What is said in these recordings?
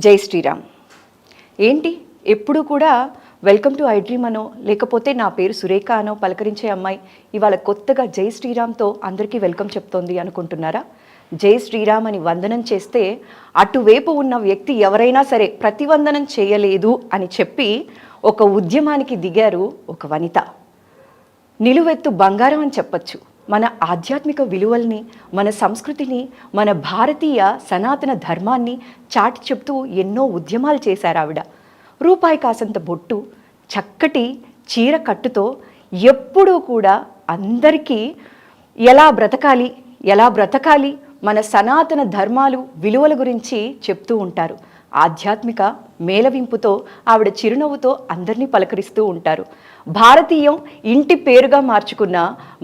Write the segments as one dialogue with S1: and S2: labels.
S1: జై శ్రీరామ్. ఏంటి ఎప్పుడు కూడా వెల్కమ్ టు ఐ డ్రీమ్ అనో లేకపోతే నా పేరు సురేఖ అనో పలకరించే అమ్మాయి ఇవాళ కొత్తగా జై శ్రీరామ్తో అందరికీ వెల్కమ్ చెప్తోంది అనుకుంటున్నారా? జై శ్రీరామ్ అని వందనం చేస్తే అటువైపు ఉన్న వ్యక్తి ఎవరైనా సరే ప్రతివందనం చేయలేదు అని చెప్పి ఒక ఉద్యమానికి దిగారు ఒక వనిత. నిలువెత్తు బంగారం అని చెప్పచ్చు. మన ఆధ్యాత్మిక విలువల్ని, మన సంస్కృతిని, మన భారతీయ సనాతన ధర్మాన్ని చాటి చెప్తూ ఎన్నో ఉద్యమాలు చేశారు ఆవిడ. రూపాయి కాసంత బొట్టు, చక్కటి చీర కట్టుతో ఎప్పుడూ కూడా అందరికీ ఎలా బ్రతకాలి మన సనాతన ధర్మాలు విలువల గురించి చెప్తూ ఉంటారు. ఆధ్యాత్మిక మేళవింపుతో ఆవిడ చిరునవ్వుతో అందరినీ పలకరిస్తూ ఉంటారు. భారతీయం ఇంటి పేరుగా మార్చుకున్న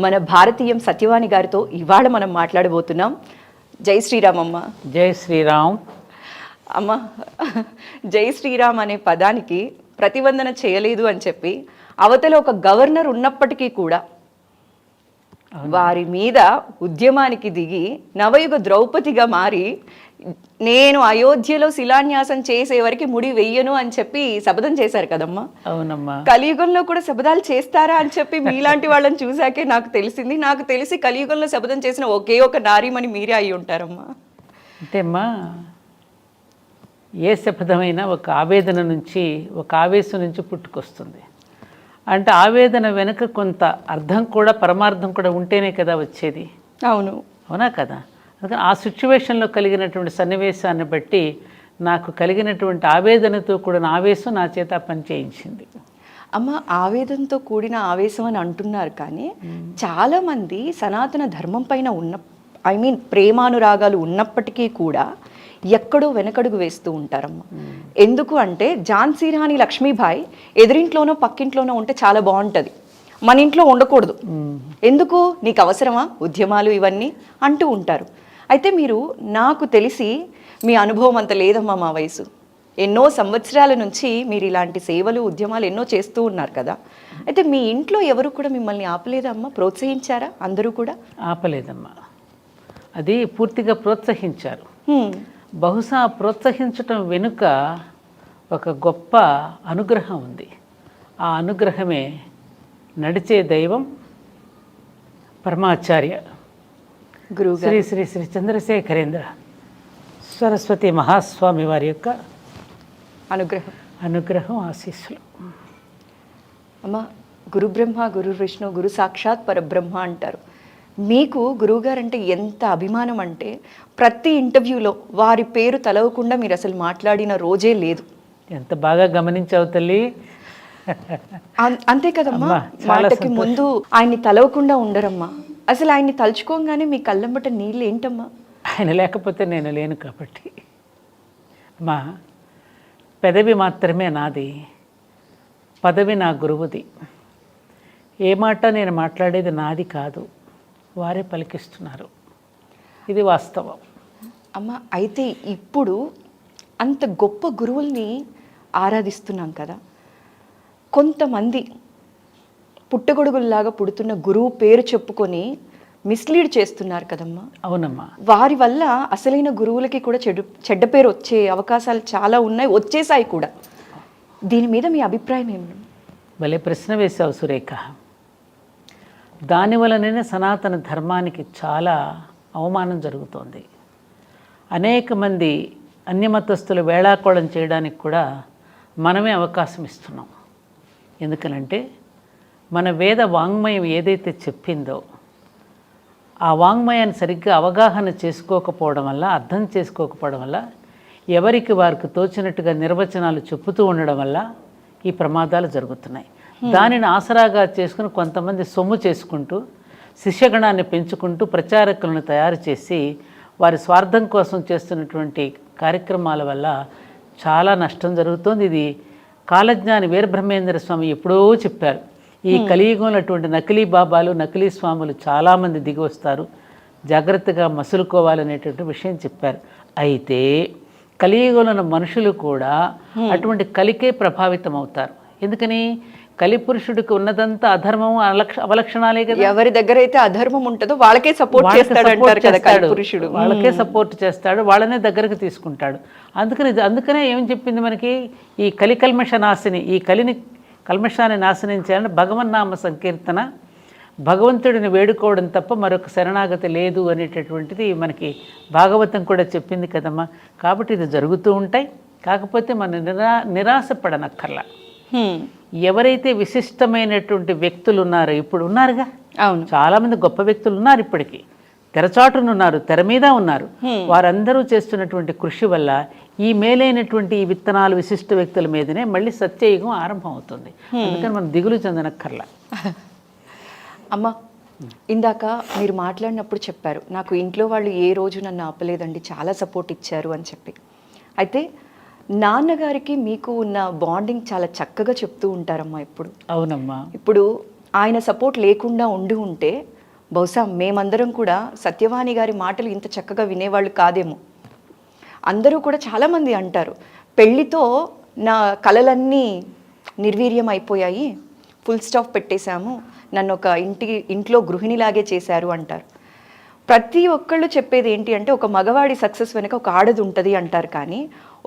S1: మన భారతీయం సత్యవాణి గారితో ఇవాళ మనం మాట్లాడబోతున్నాం. జై శ్రీరామ్ అమ్మ.
S2: జై శ్రీరామ్
S1: అమ్మ. జై శ్రీరామ్ అనే పదానికి ప్రతివందన చేయలేదు అని చెప్పి అవతల ఒక గవర్నర్ ఉన్నప్పటికీ కూడా వారి మీద ఉద్యమానికి దిగి నవయుగ ద్రౌపదిగా మారి నేను అయోధ్యలో శిలాన్యాసం చేసే వరకు ముడి వెయ్యను అని చెప్పి శపథం చేశారు కదమ్మా.
S2: అవునమ్మా.
S1: కలియుగంలో కూడా శపథాలు చేస్తారా అని చెప్పి మీలాంటి వాళ్ళని చూసాకే నాకు తెలిసింది. నాకు తెలిసి కలియుగంలో శపథం చేసిన ఒకే ఒక నారీమణి మీరే అయి ఉంటారమ్మా.
S2: అంటేమ్మా, ఏ శపథమైనా ఒక ఆవేదన నుంచి, ఒక ఆవేశం నుంచి పుట్టుకొస్తుంది. అంటే ఆవేదన వెనుక కొంత అర్థం కూడా, పరమార్థం కూడా ఉంటేనే కదా వచ్చేది. అవునా కదా? అందుకని ఆ సిచ్యువేషన్లో కలిగినటువంటి సన్నివేశాన్ని బట్టి నాకు కలిగినటువంటి ఆవేదనతో కూడిన ఆవేశం నా చేత పనిచేయించింది.
S1: అమ్మ, ఆవేదనతో కూడిన ఆవేశం అని అంటున్నారు, కానీ చాలామంది సనాతన ధర్మం పైన ప్రేమానురాగాలు ఉన్నప్పటికీ కూడా ఎక్కడో వెనకడుగు వేస్తూ ఉంటారమ్మా. ఎందుకు అంటే ఝాన్సీ రాణి లక్ష్మీబాయి ఎదురింట్లోనో పక్కింట్లోనో ఉంటే చాలా బాగుంటుంది, మన ఇంట్లో ఉండకూడదు. ఎందుకు, నీకు అవసరమా ఉద్యమాలు ఇవన్నీ అంటూ ఉంటారు. అయితే మీరు, నాకు తెలిసి మీ అనుభవం అంత లేదమ్మా, మా వయసు ఎన్నో సంవత్సరాల నుంచి మీరు ఇలాంటి సేవలు ఉద్యమాలు ఎన్నో చేస్తూ ఉన్నారు కదా. అయితే మీ ఇంట్లో ఎవరు కూడా మిమ్మల్ని ఆపలేదమ్మా? ప్రోత్సహించారా? అందరూ కూడా
S2: ఆపలేదమ్మా, అది పూర్తిగా ప్రోత్సహించారు. బహుశా ప్రోత్సహించటం వెనుక ఒక గొప్ప అనుగ్రహం ఉంది. ఆ అనుగ్రహమే నడిచే దైవం పరమాచార్య గురువు శ్రీ శ్రీ శ్రీ చంద్రశేఖరేంద్ర సరస్వతి మహాస్వామి వారి యొక్క అనుగ్రహం ఆశీస్సులు.
S1: అమ్మ, గురు బ్రహ్మ గురు విష్ణు గురు సాక్షాత్ పరబ్రహ్మ అంటారు. మీకు గురువుగారంటే ఎంత అభిమానం అంటే ప్రతి ఇంటర్వ్యూలో వారి పేరు తలవకుండా మీరు అసలు మాట్లాడిన రోజే లేదు.
S2: ఎంత బాగా గమనించావు తల్లి.
S1: అంతే కదమ్మా, మాటకి ముందు ఆయన్ని తలవకుండా ఉండరమ్మా. అసలు ఆయన్ని తలుచుకోగానే మీ కళ్ళంబట నీళ్ళు ఏంటమ్మా?
S2: ఆయన లేకపోతే నేను లేను కాబట్టి. అమ్మా, పెదవి మాత్రమే నాది, పదవి నా గురువుది. ఏ మాట నేను మాట్లాడేది నాది కాదు, వారే పలికిస్తున్నారు. ఇది వాస్తవం.
S1: అమ్మ, అయితే ఇప్పుడు అంత గొప్ప గురువుల్ని ఆరాధిస్తున్నాం కదా, కొంతమంది పుట్టగొడుగుల్లాగా పుడుతున్న గురువు పేరు చెప్పుకొని మిస్లీడ్ చేస్తున్నారు కదమ్మా.
S2: అవునమ్మా.
S1: వారి వల్ల అసలైన గురువులకి కూడా చెడ్డ పేరు వచ్చే అవకాశాలు చాలా ఉన్నాయి, వచ్చేసాయి కూడా. దీని మీద మీ అభిప్రాయం ఏమి?
S2: భలే ప్రశ్న వేశావు సురేఖ. దానివలననే సనాతన ధర్మానికి చాలా అవమానం జరుగుతోంది. అనేక మంది అన్యమతస్థులు వేళాకోళం చేయడానికి కూడా మనమే అవకాశం ఇస్తున్నాం. ఎందుకనంటే మన వేద వాంగ్మయం ఏదైతే చెప్పిందో ఆ వాంగ్మయాన్ని సరిగ్గా అవగాహన చేసుకోకపోవడం వల్ల, అర్థం చేసుకోకపోవడం వల్ల, ఎవరికి వారికి తోచినట్టుగా నిర్వచనాలు చెప్పుతూ ఉండడం వల్ల ఈ ప్రమాదాలు జరుగుతున్నాయి. దానిని ఆసరాగా చేసుకుని కొంతమంది సొమ్ము చేసుకుంటూ, శిష్యగణాన్ని పెంచుకుంటూ, ప్రచారకులను తయారు చేసి వారి స్వార్థం కోసం చేస్తున్నటువంటి కార్యక్రమాల వల్ల చాలా నష్టం జరుగుతోంది. ఇది కాలజ్ఞాని వీరబ్రహ్మేంద్ర స్వామి ఎప్పుడో చెప్పారు. ఈ కలియుగంలో అటువంటి నకిలీ బాబాలు, నకిలీ స్వాములు చాలామంది దిగి వస్తారు, జాగ్రత్తగా మసులుకోవాలనేటువంటి విషయం చెప్పారు. అయితే కలియుగంలో ఉన్న మనుషులు కూడా అటువంటి కలికే ప్రభావితం అవుతారు. ఎందుకని? కలిపురుషుడికి ఉన్నదంతా అధర్మం అవలక్షణాలే కదా.
S1: ఎవరి దగ్గర అయితే అధర్మం ఉంటుందో వాళ్ళకే సపోర్ట్ చేస్తాడు అంటారు కదా కలిపురుషుడు.
S2: వాళ్ళకే సపోర్ట్ చేస్తాడు, వాళ్ళనే దగ్గరకు తీసుకుంటాడు. అందుకనే ఏం చెప్పింది మనకి, ఈ కల్మష నాశిని, ఈ కల్మషాన్ని నాశనం చేయాలని భగవన్నామ సంకీర్తన, భగవంతుడిని వేడుకోవడం తప్ప మరొక శరణాగతి లేదు అనేటటువంటిది మనకి భాగవతం కూడా చెప్పింది కదమ్మా. కాబట్టి ఇది జరుగుతూ ఉంటాయి. కాకపోతే మనం నిరాశపడనక్కర్లా. ఎవరైతే విశిష్టమైనటువంటి వ్యక్తులు ఉన్నారో, ఇప్పుడు ఉన్నారుగా,
S1: అవును,
S2: చాలామంది గొప్ప వ్యక్తులు ఉన్నారు, ఇప్పటికీ తెరచాటునున్నారు, తెర మీద ఉన్నారు. వారందరూ చేస్తున్నటువంటి కృషి వల్ల ఈ మేలైనటువంటి ఈ విత్తనాలు విశిష్ట వ్యక్తుల మీదనే మళ్ళీ సత్యయుగం ఆరంభం అవుతుంది. అందుకని మనం దిగులు చెందనక్కర్లా.
S1: అమ్మ, ఇందాక మీరు మాట్లాడినప్పుడు చెప్పారు, నాకు ఇంట్లో వాళ్ళు ఏ రోజు నన్ను ఆపలేదండి, చాలా సపోర్ట్ ఇచ్చారు అని చెప్పి. అయితే నాన్నగారికి మీకు ఉన్న బాండింగ్ చాలా చక్కగా చెప్తూ ఉంటారమ్మా ఇప్పుడు.
S2: అవునమ్మా.
S1: ఇప్పుడు ఆయన సపోర్ట్ లేకుండా ఉంటే బహుశా మేమందరం కూడా సత్యవాణి గారి మాటలు ఇంత చక్కగా వినేవాళ్ళు కాదేమో. అందరూ కూడా చాలామంది అంటారు, పెళ్ళితో నా కలలన్నీ నిర్వీర్యం అయిపోయాయి, ఫుల్ స్టాప్ పెట్టేశాము, నన్ను ఒక ఇంట్లో గృహిణిలాగే చేశారు అంటారు. ప్రతి ఒక్కళ్ళు చెప్పేది ఏంటి అంటే, ఒక మగవాడి సక్సెస్ వెనక ఒక ఆడది ఉంటుంది అంటారు. కానీ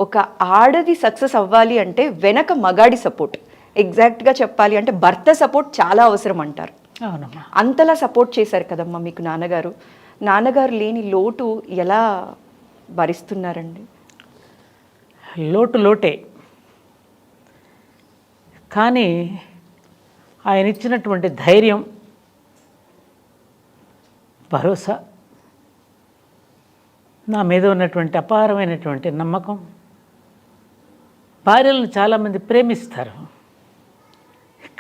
S1: ఒక ఆడది సక్సెస్ అవ్వాలి అంటే వెనక మగాడి సపోర్ట్, ఎగ్జాక్ట్గా చెప్పాలి అంటే భర్త సపోర్ట్ చాలా అవసరం అంటారు.
S2: అవునమ్మా.
S1: అంతలా సపోర్ట్ చేశారు కదమ్మా మీకు నాన్నగారు. నాన్నగారు లేని లోటు ఎలా భరిస్తున్నారండి?
S2: లోటే, కానీ ఆయన ఇచ్చినటువంటి ధైర్యం, భరోసా, నా మీద ఉన్నటువంటి అపారమైనటువంటి నమ్మకం. భార్యలను చాలామంది ప్రేమిస్తారు,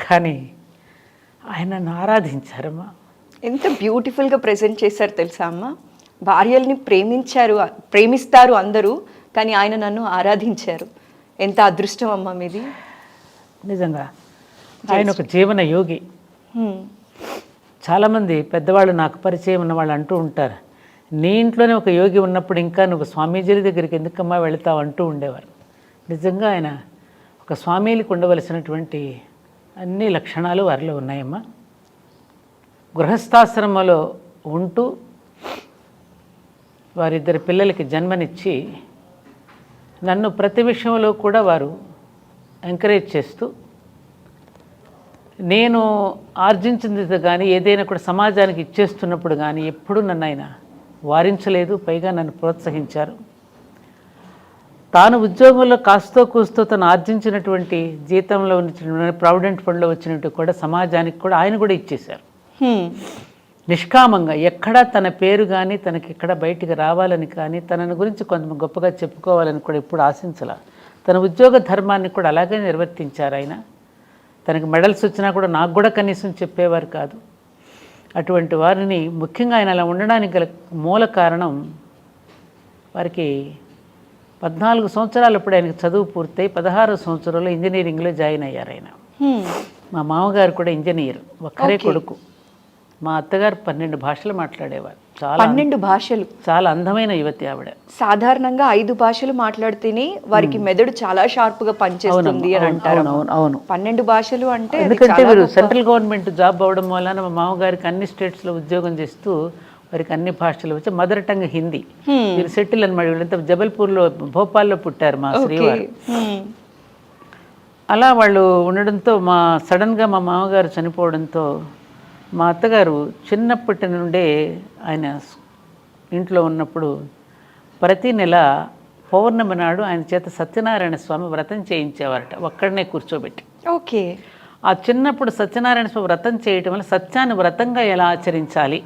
S2: కానీ ఆయనను ఆరాధించారమ్మా.
S1: ఎంత బ్యూటిఫుల్గా ప్రజెంట్ చేశారు తెలుసా అమ్మ. భార్యల్ని ప్రేమిస్తారు అందరూ, కానీ ఆయన నన్ను ఆరాధించారు. ఎంత అదృష్టం అమ్మ మీది.
S2: నిజంగా ఆయన ఒక జీవన యోగి. చాలామంది పెద్దవాళ్ళు, నాకు పరిచయం ఉన్న వాళ్ళు అంటూ ఉంటారు, నీ ఇంట్లోనే ఒక యోగి ఉన్నప్పుడు ఇంకా నువ్వు స్వామీజీల దగ్గరికి ఎందుకమ్మా వెళతావు అంటూ ఉండేవారు. నిజంగా ఆయన ఒక స్వామీలకు ఉండవలసినటువంటి అన్ని లక్షణాలు వారిలో ఉన్నాయమ్మా. గృహస్థాశ్రమంలో ఉంటూ వారిద్దరి పిల్లలకి జన్మనిచ్చి నన్ను ప్రతి విషయంలో కూడా వారు ఎంకరేజ్ చేస్తూ, నేను ఆర్జించింది కానీ ఏదైనా కూడా సమాజానికి ఇచ్చేస్తున్నప్పుడు కానీ ఎప్పుడూ నన్ను ఆయన వారించలేదు, పైగా నన్ను ప్రోత్సహించారు. తాను ఉద్యోగంలో కాస్తో కూస్తో తను ఆర్జించినటువంటి జీతంలో ఉన్న ప్రావిడెంట్ ఫండ్లో వచ్చినట్టు కూడా సమాజానికి కూడా ఆయన కూడా ఇచ్చేశారు. నిష్కామంగా, ఎక్కడా తన పేరు కానీ తనకి ఎక్కడ బయటికి రావాలని కానీ తనని గురించి కొంత గొప్పగా చెప్పుకోవాలని కూడా ఎప్పుడు ఆశించాల. తన ఉద్యోగ ధర్మాన్ని కూడా అలాగే నిర్వర్తించారు ఆయన. తనకి మెడల్స్ వచ్చినా కూడా నాకు కూడా కనీసం చెప్పేవారు కాదు. అటువంటి వారిని, ముఖ్యంగా ఆయన అలా ఉండడానికి గల మూల కారణం, వారికి 14 సంవత్సరాలు అప్పుడు ఆయనకి చదువు పూర్తయి 16 సంవత్సరంలో ఇంజనీరింగ్లో జాయిన్ అయ్యారు ఆయన. మా మామగారు కూడా ఇంజనీర్, ఒక్కరే కొడుకు. మా అత్తగారు 12 భాషలు మాట్లాడేవారు.
S1: 12 భాషలు.
S2: చాలా అందమైన యువతి ఆవిడ.
S1: సాధారణంగా 5 భాషలు మాట్లాడితేనే వారికి మెదడు చాలా షార్ప్ గా పనిచేస్తుంది అని అంటారు.
S2: అవును.
S1: 12 భాషలు అంటే,
S2: ఎందుకంటే వీరు సెంట్రల్ గవర్నమెంట్ జాబ్ అవ్వడం వలన మా మామగారికి అన్ని స్టేట్స్లో ఉద్యోగం చేస్తూ వారికి అన్ని భాషలు వచ్చి, మదర్ టంగ్ హిందీ. వీరు సెటిల్ అనమాట. వీళ్ళంతా జబల్పూర్లో, భోపాల్లో పుట్టారు మా శ్రీవారు. అలా వాళ్ళు ఉండడంతో సడన్గా మా మామగారు చనిపోవడంతో మా అత్తగారు చిన్నప్పటి నుండే ఆయన ఇంట్లో ఉన్నప్పుడు ప్రతి నెల పౌర్ణమి నాడు ఆయన చేత సత్యనారాయణ స్వామి వ్రతం చేయించేవారట, ఒక్కడనే కూర్చోబెట్టి.
S1: ఓకే.
S2: ఆ చిన్నప్పుడు సత్యనారాయణ స్వామి వ్రతం చేయటం వల్ల సత్యాన్ని వ్రతంగా ఎలా ఆచరించాలి,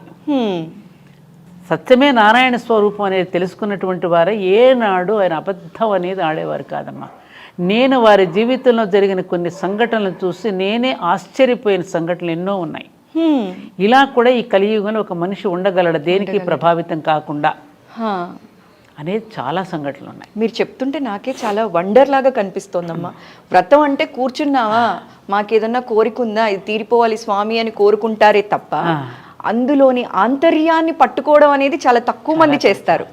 S2: సత్యమే నారాయణ స్వరూపం అనేది తెలుసుకున్నటువంటి వారే ఏనాడు ఆయన అబద్ధం అనేది ఆడేవారు కాదమ్మా. నేను వారి జీవితంలో జరిగిన కొన్ని సంఘటనలు చూసి నేనే ఆశ్చర్యపోయిన సంఘటనలు ఎన్నో ఉన్నాయి. ఇలా కూడా ఈ కలియుగంలో ఒక మనిషి ఉండగలడు దేనికి ప్రభావితం కాకుండా అనేది చాలా సంఘటనలు ఉన్నాయి.
S1: మీరు చెప్తుంటే నాకే చాలా వండర్ లాగా కనిపిస్తోందమ్మా. వ్రతం అంటే కూర్చున్నావా, మాకేదన్నా కోరిక ఉందా, ఇది తీరిపోవాలి స్వామి అని కోరుకుంటారే తప్ప అందులోని ఆంతర్యాన్ని పట్టుకోవడం అనేది చాలా తక్కువ మంది చేస్తారు.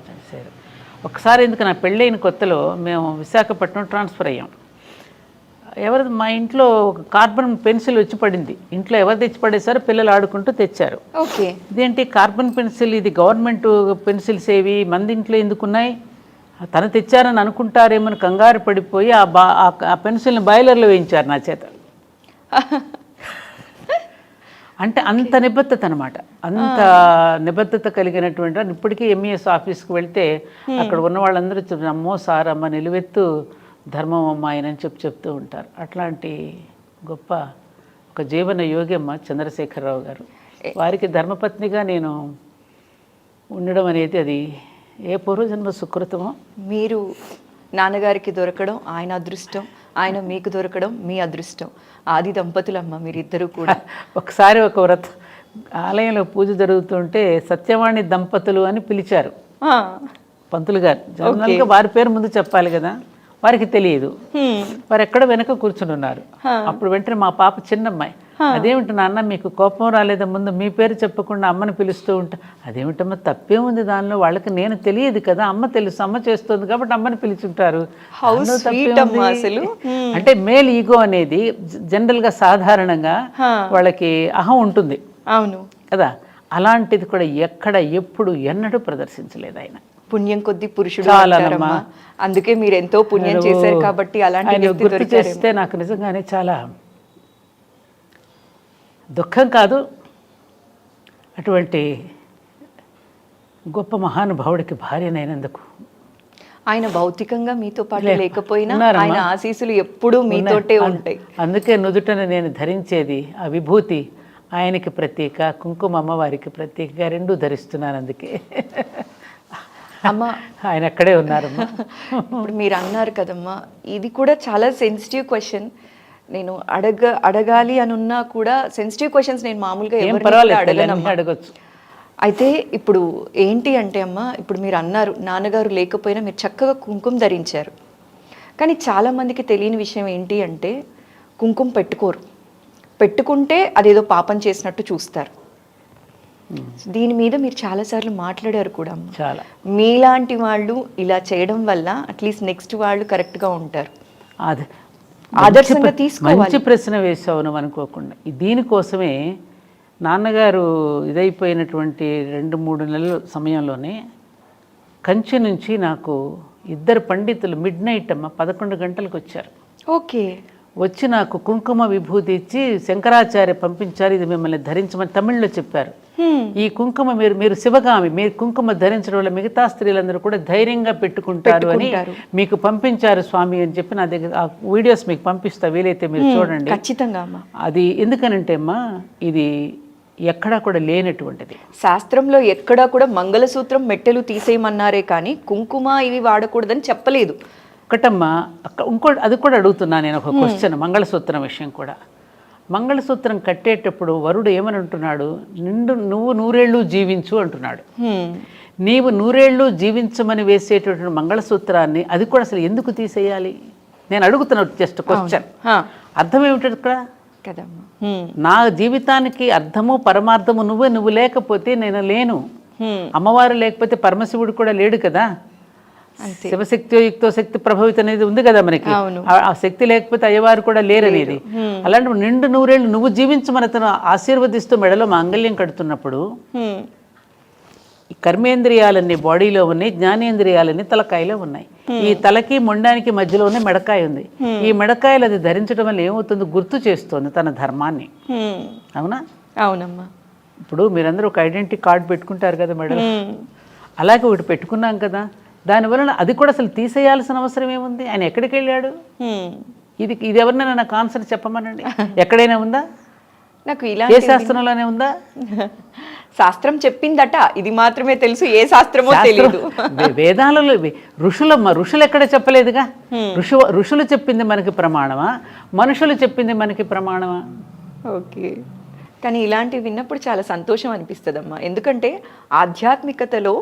S2: ఒకసారి ఎందుకు, నా పెళ్ళైన కొత్తలో మేము విశాఖపట్నం ట్రాన్స్ఫర్ అయ్యాం. ఎవరిది మా ఇంట్లో ఒక కార్బన్ పెన్సిల్ వచ్చి పడింది. ఇంట్లో ఎవరు తెచ్చి పడేశారో పిల్లలు ఆడుకుంటూ తెచ్చారు.
S1: ఓకే.
S2: ఇదేంటి కార్బన్ పెన్సిల్, ఇది గవర్నమెంట్ పెన్సిల్స్ ఏవి మంది ఇంట్లో ఎందుకున్నాయి, తను తెచ్చారని అనుకుంటారేమని కంగారు పడిపోయి ఆ పెన్సిల్ని బాయిలర్లో వేయించారు నా చేత. అంటే అంత నిబద్ధత అనమాట, అంత నిబద్ధత కలిగినటువంటి. ఇప్పటికీ ఎంఈఎస్ ఆఫీస్కి వెళ్తే అక్కడ ఉన్న వాళ్ళందరూ అమ్మో సార్ అమ్మ నిలువెత్తు ధర్మం అమ్మ ఆయనని చెప్తూ ఉంటారు. అట్లాంటి గొప్ప ఒక జీవన యోగి అమ్మ చంద్రశేఖరరావు గారు. వారికి ధర్మపత్నిగా నేను ఉండడం అనేది అది ఏ పూర్వజన్మ సుకృతమో.
S1: మీరు నాన్నగారికి దొరకడం ఆయన అదృష్టం, ఆయన మీకు దొరకడం మీ అదృష్టం. ఆది దంపతులమ్మ మీరిద్దరూ కూడా.
S2: ఒకసారి ఒక ఆలయంలో పూజ జరుగుతుంటే సత్యవాణి దంపతులు అని పిలిచారు పంతులు గారు. జనరల్గా వారి పేరు ముందు చెప్పాలి కదా, వారికి తెలియదు. వారు ఎక్కడ వెనక కూర్చుని ఉన్నారు. అప్పుడు వెంటనే మా పాప చిన్నమ్మాయి, అదేమిటి నాన్న మీకు కోపం రాలేదా, ముందు మీ పేరు చెప్పకుండా అమ్మని పిలుస్తూ ఉంటా. అదేమిటమ్మా తప్పే ఉంది దానిలో, వాళ్ళకి నేను తెలియదు కదా, అమ్మ తెలుసు, అమ్మ చేస్తుంది కాబట్టి అమ్మని పిలుచుంటారు. అంటే మేల్ ఈగో అనేది జనరల్గా సాధారణంగా వాళ్ళకి అహం ఉంటుంది.
S1: అవును
S2: కదా, అలాంటిది కూడా ఎక్కడ ఎప్పుడు ఎన్నడూ ప్రదర్శించలేదు ఆయన.
S1: పుణ్యం కొద్ది పురుషుడు అంటారమ్మా, అందుకే మీరు ఎంతో పుణ్యం చేశారు కాబట్టి అలాంటి
S2: గుర్తు చేస్తే నాకు నిజంగానే చాలా దుఃఖం కాదు, అటువంటి గొప్ప మహానుభావుడికి భార్యనైనందుకు.
S1: ఆయన భౌతికంగా మీతో పాటు లేకపోయినా ఆయన ఆశీస్సులు ఎప్పుడూ మీతోటే ఉంటాయి.
S2: అందుకే నుదుటన నేను ధరించేది ఆ విభూతి ఆయనకి ప్రత్యేక, కుంకుమ అమ్మవారికి ప్రత్యేకగా రెండూ ధరిస్తున్నాను. అందుకే
S1: అమ్మ
S2: ఆయన అక్కడే ఉన్నారమ్మా.
S1: ఇప్పుడు మీరు అన్నారు కదమ్మా, ఇది కూడా చాలా సెన్సిటివ్ క్వశ్చన్. నేను అడగాలి అని ఉన్నా కూడా సెన్సిటివ్ క్వశ్చన్స్ నేను మామూలుగా
S2: అడగచ్చు.
S1: అయితే ఇప్పుడు ఏంటి అంటే అమ్మ, ఇప్పుడు మీరు అన్నారు నాన్నగారు లేకపోయినా మీరు చక్కగా కుంకుమ ధరించారు. కానీ చాలామందికి తెలియని విషయం ఏంటి అంటే కుంకుమ పెట్టుకోరు, పెట్టుకుంటే అదేదో పాపం చేసినట్టు చూస్తారు. దీని మీద మీరు చాలాసార్లు మాట్లాడారు కూడా.
S2: చాలా
S1: మీలాంటి వాళ్ళు ఇలా చేయడం వల్ల అట్లీస్ట్ నెక్స్ట్ వాళ్ళు కరెక్ట్గా ఉంటారు.
S2: అది
S1: ఆదర్శంగా తీసుకోవాలి.
S2: మంచి ప్రశ్న వేసావు నువ్వు అనుకోకుండా. దీనికోసమే నాన్నగారు ఇదైపోయినటువంటి 2-3 నెలల సమయంలోనే కంచి నుంచి నాకు 2 పండితులు మిడ్నైట్ అమ్మ 11 గంటలకు వచ్చారు.
S1: ఓకే.
S2: వచ్చి నాకు కుంకుమ విభూతి ఇచ్చి శంకరాచార్య పంపించారు, ఇది మిమ్మల్ని ధరించమని తమిళ్లో చెప్పారు. ఈ కుంకుమ మీరు శివగామి, మీరు కుంకుమ ధరించడం వల్ల మిగతా స్త్రీలందరూ కూడా ధైర్యంగా పెట్టుకుంటారు అని మీకు పంపించారు స్వామి అని చెప్పి నా దగ్గర ఆ వీడియోస్ మీకు పంపిస్తా, వీలైతే మీరు చూడండి
S1: ఖచ్చితంగా.
S2: అది ఎందుకనంటే అమ్మా, ఇది ఎక్కడా కూడా లేనటువంటిది.
S1: శాస్త్రంలో ఎక్కడా కూడా మంగళసూత్రం మెట్టెలు తీసేయమన్నారే కానీ కుంకుమ ఇవి వాడకూడదని చెప్పలేదు.
S2: ఒకటమ్మా, ఇంకోటి అది కూడా అడుగుతున్నా నేను ఒక క్వశ్చన్. మంగళసూత్రం విషయం కూడా, మంగళసూత్రం కట్టేటప్పుడు వరుడు ఏమని అంటున్నాడు, నువ్వు 100 ఏళ్ళు జీవించు అంటున్నాడు. నీవు 100 ఏళ్ళు జీవించమని వేసేటటువంటి మంగళసూత్రాన్ని అది కూడా అసలు ఎందుకు తీసేయాలి నేను అడుగుతున్నాను. Just question. అర్థం ఏమిటి ఇక్కడ
S1: కదమ్మా?
S2: నా జీవితానికి అర్థము పరమార్థము నువ్వు లేకపోతే నేను లేను. అమ్మవారు లేకపోతే పరమశివుడు కూడా లేడు కదా. శివశక్తియో యుక్తో శక్తి ప్రభావితం అనేది ఉంది కదా మనకి. ఆ శక్తి లేకపోతే అయ్యవారు కూడా లేరనేది. అలాంటి 100 ఏళ్ళు నువ్వు జీవించమని తను ఆశీర్వదిస్తూ మెడలో మాంగళ్యం కడుతున్నప్పుడు ఈ కర్మేంద్రియాలన్నీ బాడీలో ఉన్నాయి, జ్ఞానేంద్రియాలన్నీ తలకాయలో ఉన్నాయి. ఈ తలకి మొండానికి మధ్యలోనే మెడకాయ ఉంది. ఈ మెడకాయలు అది ధరించడం వల్ల ఏమవుతుంది, గుర్తు చేస్తోంది తన ధర్మాన్ని. అవునా?
S1: అవునమ్మా.
S2: ఇప్పుడు మీరందరూ ఒక ఐడెంటిటీ కార్డు పెట్టుకుంటారు కదా మెడలో, అలాగే ఒకటి పెట్టుకున్నాం కదా, దానివల్ల అది కూడా అసలు తీసేయాల్సిన అవసరం ఏముంది? ఆయన ఎక్కడికి వెళ్ళాడు? ఇది ఎవరినైనా నాకు ఆన్సర్ చెప్పమనండి. ఎక్కడైనా ఉందా?
S1: నాకు ఇలా
S2: ఏ శాస్త్రంలోనే ఉందా?
S1: శాస్త్రం చెప్పిందట, ఇది మాత్రమే తెలుసు, ఏ శాస్త్రమో తెలియదు.
S2: వేదాలలో ఋషులు ఎక్కడ చెప్పలేదుగా. ఋషులు చెప్పింది మనకి ప్రమాణమా, మనుషులు చెప్పింది మనకి ప్రమాణమా?
S1: ఓకే. కానీ ఇలాంటివి విన్నప్పుడు చాలా సంతోషం అనిపిస్తుందమ్మా. ఎందుకంటే ఆధ్యాత్మికతలో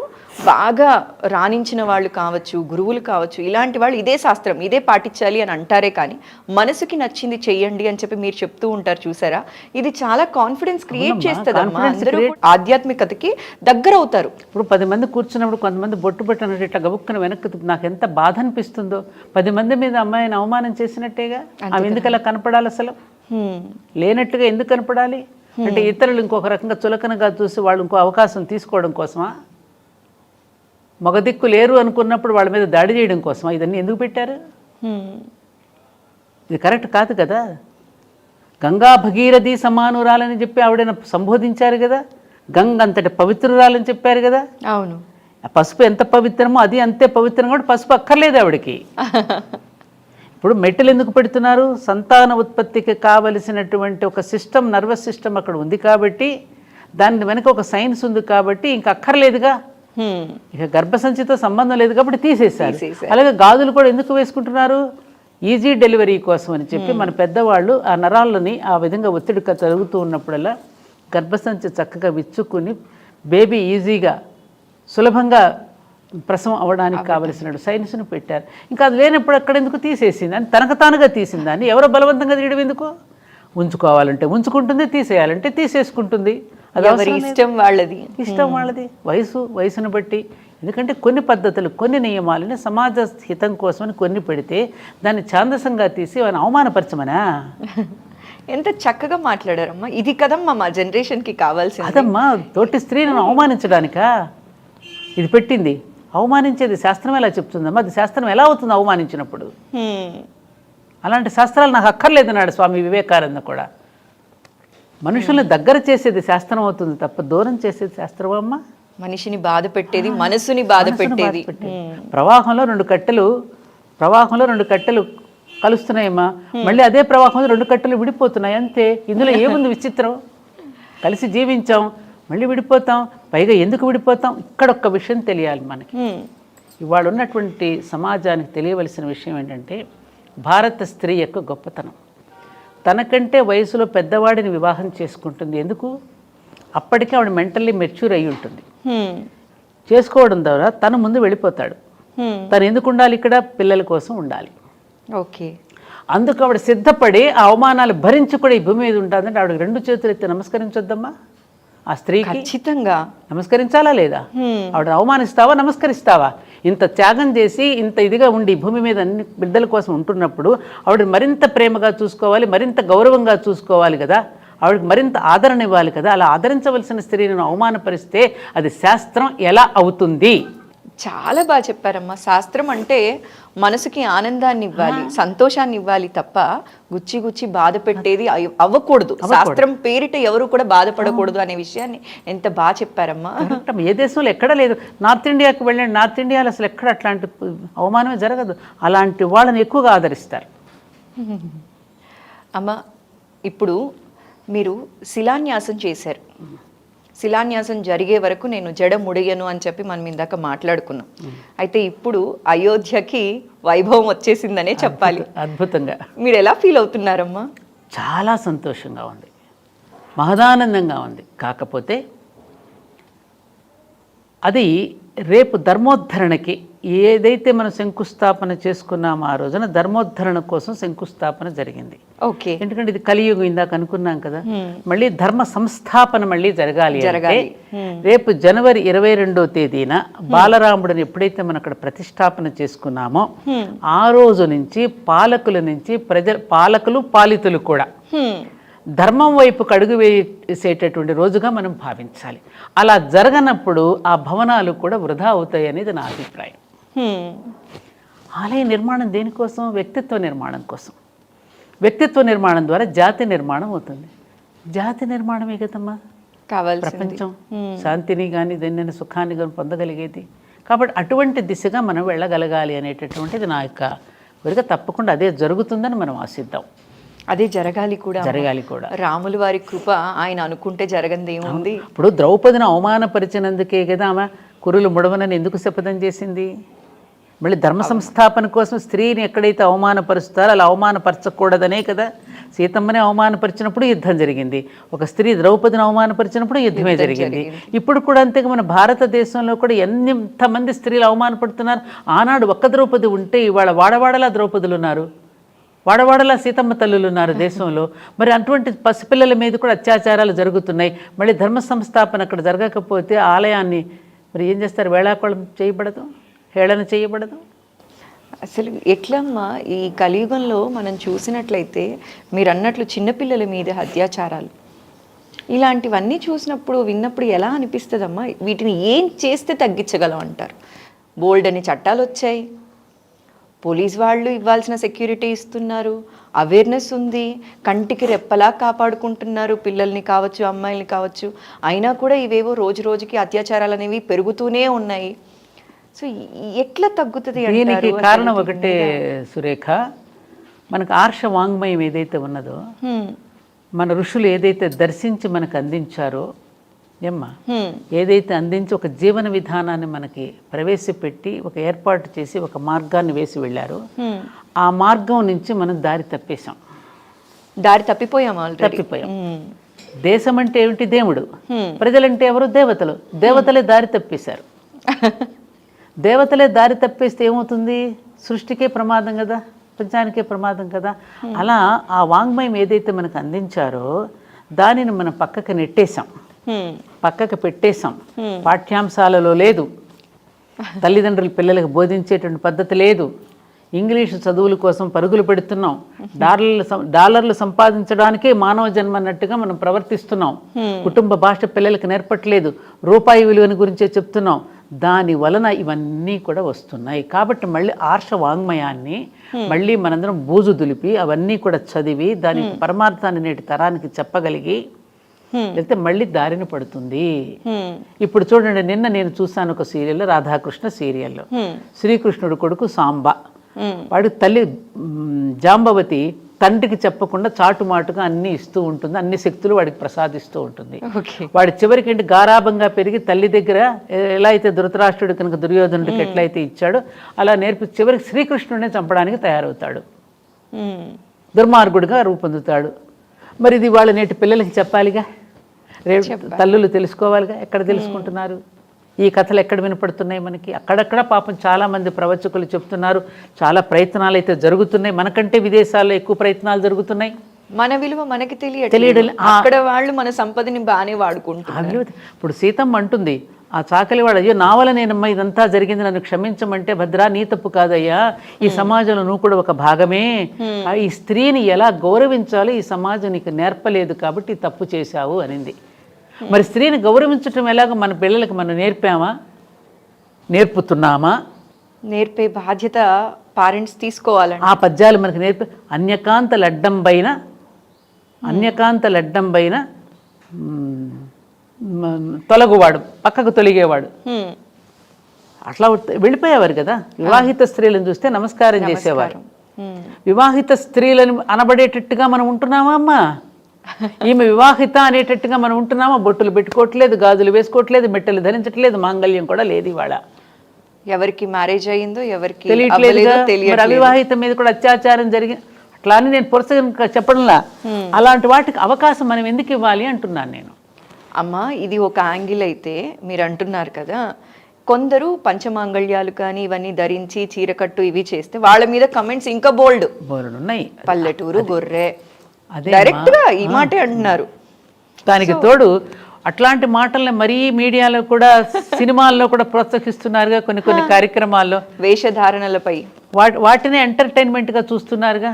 S1: బాగా రాణించిన వాళ్ళు కావచ్చు, గురువులు కావచ్చు, ఇలాంటి వాళ్ళు ఇదే శాస్త్రం ఇదే పాటించాలి అని అంటారే కానీ మనసుకి నచ్చింది చెయ్యండి అని చెప్పి మీరు చెప్తూ ఉంటారు చూసారా, ఇది చాలా కాన్ఫిడెన్స్ క్రియేట్ చేస్తుందమ్మా. అందరూ ఆధ్యాత్మికతకి దగ్గర అవుతారు.
S2: ఇప్పుడు 10 మంది కూర్చున్నప్పుడు కొంతమంది బొట్టు పెట్టినట్టు ఇట్లా గబుక్కున వెనక్కి నాకు ఎంత బాధ అనిపిస్తుందో. 10 మంది మీద అమ్మాయిని అవమానం చేసినట్టేగా. ఆమె ఎందుకు అలా కనపడాలి అసలు? లేనట్టుగా ఎందుకు కనపడాలి అంటే ఇతరులు ఇంకొక రకంగా చులకనగా చూసి వాళ్ళు ఇంకో అవకాశం తీసుకోవడం కోసమా? మగదిక్కు లేరు అనుకున్నప్పుడు వాళ్ళ మీద దాడి చేయడం కోసమా ఇదన్నీ ఎందుకు పెట్టారు? ఇది కరెక్ట్ కాదు కదా. గంగా భగీరథి సమానురాలని చెప్పి ఆవిడని సంబోధించారు కదా. గంగ అంతటి పవిత్రురాలని చెప్పారు కదా.
S1: అవును.
S2: పసుపు ఎంత పవిత్రమో అది అంతే పవిత్రం కూడా పసుపు అక్కర్లేదు ఆవిడకి. ఇప్పుడు మెట్టెలు ఎందుకు పెడుతున్నారు? సంతాన ఉత్పత్తికి కావలసినటువంటి ఒక సిస్టమ్, నర్వస్ సిస్టమ్ అక్కడ ఉంది కాబట్టి, దాని వెనక ఒక సైన్స్ ఉంది కాబట్టి ఇంక అక్కర్లేదుగా. ఇక గర్భసంచితో సంబంధం లేదు కాబట్టి తీసేశారు. అలాగే గాజులు కూడా ఎందుకు వేసుకుంటున్నారు? ఈజీ డెలివరీ కోసం అని చెప్పి మన పెద్దవాళ్ళు ఆ నరాలని ఆ విధంగా ఒత్తిడి తరుగుతూ ఉన్నప్పుడల్లా గర్భసంచి చక్కగా విచ్చుకుని బేబీ ఈజీగా సులభంగా ప్రసవం అవ్వడానికి కావలసిన సైన్స్ను పెట్టారు. ఇంకా అది లేనప్పుడు అక్కడ ఎందుకు తీసేసింది అని తనకు తానుగా తీసిందాన్ని ఎవరో బలవంతంగా తీయడం ఎందుకు? ఉంచుకోవాలంటే ఉంచుకుంటుంది, తీసేయాలంటే తీసేసుకుంటుంది. అది
S1: ఇష్టం వాళ్ళది,
S2: ఇష్టం వాళ్ళది. వయసును బట్టి. ఎందుకంటే కొన్ని పద్ధతులు, కొన్ని నియమాలని సమాజ హితం కోసమని కొన్ని పెడితే దాన్ని ఛాందసంగా తీసి వాడిని అవమానపరచమనా?
S1: ఎంత చక్కగా మాట్లాడారమ్మా. ఇది కదమ్మా మా జనరేషన్కి కావాల్సింది.
S2: అదమ్మా తోటి స్త్రీని అవమానించడానికా ఇది పెట్టింది? అవమానించేది శాస్త్రం ఎలా చెప్తుందమ్మా? అది శాస్త్రం ఎలా అవుతుంది అవమానించినప్పుడు? అలాంటి శాస్త్రాలు నాకు అక్కర్లేదన్నాడు స్వామి వివేకానంద కూడా. మనుషుల్ని దగ్గర చేసేది శాస్త్రం అవుతుంది తప్ప దూరం చేసేది శాస్త్రమా అమ్మా?
S1: మనిషిని బాధ పెట్టేది, మనసుని బాధ పెట్టేది.
S2: ప్రవాహంలో రెండు కట్టెలు కలుస్తున్నాయమ్మా, మళ్ళీ అదే ప్రవాహంలో 2 కట్టెలు విడిపోతున్నాయి అంతే. ఇందులో ఏముంది విచిత్రం? కలిసి జీవించాం, మళ్ళీ విడిపోతాం. పైగా ఎందుకు విడిపోతాం? ఇక్కడ ఒక్క విషయం తెలియాలి మనకి. ఇవాళ ఉన్నటువంటి సమాజానికి తెలియవలసిన విషయం ఏంటంటే భారత స్త్రీ యొక్క గొప్పతనం. తనకంటే వయసులో పెద్దవాడిని వివాహం చేసుకుంటుంది. ఎందుకు? అప్పటికే ఆవిడ మెంటల్లీ మెచ్యూర్ అయి ఉంటుంది. చేసుకోవడం ద్వారా తను ముందు వెళ్ళిపోతాడు. తను ఎందుకు ఉండాలి ఇక్కడ? పిల్లల కోసం ఉండాలి.
S1: ఓకే. అందుకు
S2: ఆవిడ సిద్ధపడి ఆ అవమానాలు భరించి కూడా ఈ భూమి మీద ఉంటుందంటే ఆవిడ 2 చేతులు ఎత్తి నమస్కరించొద్దమ్మా? ఆ స్త్రీకి
S1: ఖచ్చితంగా
S2: నమస్కరించాలా లేదా? ఆవిడ అవమానిస్తావా, నమస్కరిస్తావా? ఇంత త్యాగం చేసి ఇంత ఇదిగా ఉండి భూమి మీద అన్ని బిడ్డల కోసం ఉంటున్నప్పుడు ఆవిడ మరింత ప్రేమగా చూసుకోవాలి, మరింత గౌరవంగా చూసుకోవాలి కదా. ఆవిడకి మరింత ఆదరణ ఇవ్వాలి కదా. అలా ఆదరించవలసిన స్త్రీని అవమానపరిస్తే అది శాస్త్రం ఎలా అవుతుంది?
S1: చాలా బాగా చెప్పారమ్మా. శాస్త్రం అంటే మనసుకి ఆనందాన్ని ఇవ్వాలి, సంతోషాన్ని ఇవ్వాలి తప్ప గుచ్చి గుచ్చి బాధ పెట్టేది అవ్వకూడదు. శాస్త్రం పేరిట ఎవరు కూడా బాధపడకూడదు అనే విషయాన్ని ఎంత బాగా చెప్పారమ్మా.
S2: ఏ దేశంలో ఎక్కడ లేదు. నార్త్ ఇండియాకి వెళ్ళండి, నార్త్ ఇండియాలో అసలు ఎక్కడ అట్లాంటి అవమానమే జరగదు. అలాంటి వాళ్ళని ఎక్కువగా ఆదరిస్తారు.
S1: అమ్మ, ఇప్పుడు మీరు శిలాన్యాసం చేశారు. శిలాన్యాసం జరిగే వరకు నేను జడ ముడియను అని చెప్పి మనం ఇందాక మాట్లాడుకున్నాం. అయితే ఇప్పుడు అయోధ్యకి వైభవం వచ్చేసిందనే చెప్పాలి.
S2: అద్భుతంగా.
S1: మీరు ఎలా ఫీల్ అవుతున్నారమ్మా?
S2: చాలా సంతోషంగా ఉంది, మహదానందంగా ఉంది. కాకపోతే అది రేపు ధర్మోద్ధరణకి ఏదైతే మనం శంకుస్థాపన చేసుకున్నామో ఆ రోజున ధర్మోద్ధరణ కోసం శంకుస్థాపన జరిగింది.
S1: ఓకే.
S2: ఎందుకంటే ఇది కలియుగం ఇందాక అనుకున్నాం కదా. మళ్ళీ ధర్మ సంస్థాపన మళ్ళీ జరగాలి. రేపు జనవరి 22వ తేదీన బాలరాముడిని ఎప్పుడైతే మనం అక్కడ ప్రతిష్టాపన చేసుకున్నామో ఆ రోజు నుంచి పాలకులు పాలితులు కూడా ధర్మం వైపుకు అడుగు వేసేటటువంటి రోజుగా మనం భావించాలి. అలా జరగనప్పుడు ఆ భవనాలు కూడా వృధా అవుతాయి అనేది నా అభిప్రాయం. ఆలయ నిర్మాణం దేనికోసం? వ్యక్తిత్వ నిర్మాణం కోసం. వ్యక్తిత్వ నిర్మాణం ద్వారా జాతి నిర్మాణం అవుతుంది. జాతి నిర్మాణమే కదమ్మా కావాలి. ప్రపంచం శాంతిని కానీ దేన్ని సుఖాన్ని కానీ పొందగలిగేది. కాబట్టి అటువంటి దిశగా మనం వెళ్ళగలగాలి అనేటటువంటిది నా యొక్క కోరిక. తప్పకుండా అదే జరుగుతుందని మనం ఆశిద్దాం.
S1: అదే జరగాలి కూడా. రాములు వారి కృప ఆయన అనుకుంటే జరగంది ఏముంది?
S2: ఇప్పుడు ద్రౌపదిని అవమానపరిచినందుకే కదా ఆమె కురులు ముడవనని ఎందుకు శపథం చేసింది? మళ్ళీ ధర్మ సంస్థాపన కోసం స్త్రీని ఎక్కడైతే అవమానపరుస్తారో అలా అవమానపరచకూడదనే కదా సీతమ్మని అవమానపరిచినప్పుడు యుద్ధం జరిగింది, ఒక స్త్రీ ద్రౌపదిని అవమానపరిచినప్పుడు యుద్ధమే జరిగింది. ఇప్పుడు కూడా అంతే. మన భారతదేశంలో కూడా ఎంతమంది స్త్రీలు అవమానపడుతున్నారు. ఆనాడు ఒక్క ద్రౌపది ఉంటే ఇవాళ వాడవాడలా ద్రౌపదులు ఉన్నారు, వాడవాడలా సీతమ్మ తల్లులు ఉన్నారు దేశంలో. మరి అటువంటి పసిపిల్లల మీద కూడా అత్యాచారాలు జరుగుతున్నాయి. మళ్ళీ ధర్మ సంస్థాపన అక్కడ జరగకపోతే ఆలయాన్ని మరి ఏం చేస్తారు? వేళాకోళం చేయబడదు, హేళన చేయబడదు.
S1: అసలు ఎట్లమ్మా ఈ కలియుగంలో మనం చూసినట్లయితే మీరు అన్నట్లు చిన్నపిల్లల మీద అత్యాచారాలు ఇలాంటివన్నీ చూసినప్పుడు విన్నప్పుడు ఎలా అనిపిస్తుందమ్మా? వీటిని ఏం చేస్తే తగ్గించగలం అంటారు? బోల్డ్ అని చట్టాలు వచ్చాయి, పోలీస్ వాళ్ళు ఇవ్వాల్సిన సెక్యూరిటీ ఇస్తున్నారు, అవేర్నెస్ ఉంది, కంటికి రెప్పలా కాపాడుకుంటున్నారు పిల్లల్ని కావచ్చు, అమ్మాయిల్ని కావచ్చు. అయినా కూడా ఇవేవో రోజు రోజుకి అత్యాచారాలు అనేవి పెరుగుతూనే ఉన్నాయి. సో ఎట్లా తగ్గుతుంది?
S2: దీనికి కారణం ఒకటే సురేఖ, మనకు ఆర్ష వాంగ్మయం ఏదైతే ఉన్నదో, మన ఋషులు ఏదైతే దర్శించి మనకు అందించారో ఏమ్మా, ఏదైతే అందించి ఒక జీవన విధానాన్ని మనకి ప్రవేశపెట్టి ఒక ఏర్పాటు చేసి ఒక మార్గాన్ని వేసి వెళ్ళారో, ఆ మార్గం నుంచి మనం దారి తప్పేశాం,
S1: దారి తప్పిపోయాం.
S2: దేశం అంటే ఏమిటి? దేవుడు. ప్రజలంటే ఎవరు? దేవతలు. దేవతలే దారి తప్పేశారు. దేవతలే దారి తప్పేస్తే ఏమవుతుంది? సృష్టికే ప్రమాదం కదా, ప్రపంచానికే ప్రమాదం కదా. అలా ఆ వాంగ్మయం ఏదైతే మనకు అందించారో దానిని మనం పక్కకు నెట్టేశాం, పక్కకు పెట్టేశాం. పాఠ్యాంశాలలో లేదు, తల్లిదండ్రులు పిల్లలకు బోధించేటువంటి పద్ధతి లేదు. ఇంగ్లీషు చదువుల కోసం పరుగులు పెడుతున్నాం, డాలర్లు సంపాదించడానికే మానవ జన్మ అన్నట్టుగా మనం ప్రవర్తిస్తున్నాం. కుటుంబ భాష పిల్లలకు నేర్పట్లేదు, రూపాయి విలువని గురించే చెప్తున్నాం. దాని వలన ఇవన్నీ కూడా వస్తున్నాయి. కాబట్టి మళ్ళీ ఆర్ష వాంగ్మయాన్ని మళ్ళీ మనందరం బూజు దులిపి అవన్నీ కూడా చదివి దాని పరమార్థాన్ని నేటి తరానికి చెప్పగలిగి లేకపోతే మళ్ళీ దారిన పడుతుంది. ఇప్పుడు చూడండి, నిన్న నేను చూసాను ఒక సీరియల్లో, రాధాకృష్ణ సీరియల్లో, శ్రీకృష్ణుడు కొడుకు సాంబ, వాడి తల్లి జాంబవతి తండ్రికి చెప్పకుండా చాటుమాటుగా అన్ని ఇస్తూ ఉంటుంది, అన్ని శక్తులు వాడికి ప్రసాదిస్తూ ఉంటుంది. వాడి చివరికి ఏంటి, గారాభంగా పెరిగి తల్లి దగ్గర ఎలా అయితే ధృతరాష్ట్రుడు కనుక దుర్యోధనుడికి ఎట్లయితే ఇచ్చాడో అలా నేర్పి చివరికి శ్రీకృష్ణుడిని చంపడానికి తయారవుతాడు, దుర్మార్గుడిగా రూపొందుతాడు. మరి ఇది వాళ్ళ నేటి పిల్లలకి చెప్పాలిగా, రేపు తల్లులు తెలుసుకోవాలిగా. ఎక్కడ తెలుసుకుంటున్నారు? ఈ కథలు ఎక్కడ వినపడుతున్నాయి మనకి? అక్కడక్కడ పాపం చాలామంది ప్రవచకులు చెప్తున్నారు, చాలా ప్రయత్నాలు అయితే జరుగుతున్నాయి. మనకంటే విదేశాల్లో ఎక్కువ ప్రయత్నాలు జరుగుతున్నాయి.
S1: మన విలువ మనకి తెలియడం, అక్కడ వాళ్ళు మన సంపదని బాగానే వాడుకుంటున్నారు.
S2: ఇప్పుడు సీతమ్మ అంటుంది, ఆ చాకలివాడు, అయ్యో నా వల్ల నేనమ్మా ఇదంతా జరిగింది, నన్ను క్షమించమంటే, భద్రా నీ తప్పు కాదయ్యా, ఈ సమాజంలో నువ్వు కూడా ఒక భాగమే, ఈ స్త్రీని ఎలా గౌరవించాలో ఈ సమాజం నీకు నేర్పలేదు కాబట్టి తప్పు చేశావు అనింది. మరి స్త్రీని గౌరవించటం ఎలాగో మన పిల్లలకు మనం నేర్పామా? నేర్పుతున్నామా?
S1: నేర్పే బాధ్యత పేరెంట్స్ తీసుకోవాలని
S2: ఆ పద్యాలు మనకు నేర్పే. అన్యకాంత లడ్డంబైన తొలగువాడు, పక్కకు తొలిగేవాడు, అట్లా వెళ్ళిపోయేవారు కదా. వివాహిత స్త్రీలను చూస్తే నమస్కారం చేసేవారు. వివాహిత స్త్రీలను అనబడేటట్టుగా మనం ఉంటున్నామా అమ్మా? ఈమె వివాహిత అనేటట్టుగా మనం ఉంటున్నామా? బొట్టులు పెట్టుకోవట్లేదు, గాజులు వేసుకోవట్లేదు, మెట్టలు ధరించట్లేదు, మాంగళ్యం కూడా లేదు. ఇవాళ ఎవరికి మ్యారేజ్ అయ్యిందో ఎవరికి తెలియట్లేదు. అవివాహిత మీద కూడా అత్యాచారం జరిగింది. అట్లా అని నేను పొరసగా చెప్పడంలా, అలాంటి వాటికి అవకాశం మనం ఎందుకు ఇవ్వాలి అంటున్నాను నేను.
S1: అమ్మ, ఇది ఒక యాంగిల్ అయితే మీరు అంటున్నారు కదా, కొందరు పంచమాంగళ్యాలు కానీ ఇవన్నీ ధరించి చీరకట్టు ఇవి చేస్తే వాళ్ళ మీద కమెంట్స్ ఇంకా బోల్డ్
S2: ఉన్నాయి.
S1: పల్లెటూరు గొర్రె డైరెక్ట్ గా ఈ మాటే అంటున్నారు.
S2: దానికి తోడు అట్లాంటి మాటల్ని మరీ మీడియాలో కూడా సినిమాల్లో కూడా ప్రోత్సహిస్తున్నారుగా, కొన్ని కార్యక్రమాల్లో
S1: వేషధారణలపై
S2: వాటిని ఎంటర్టైన్మెంట్గా చూస్తున్నారుగా.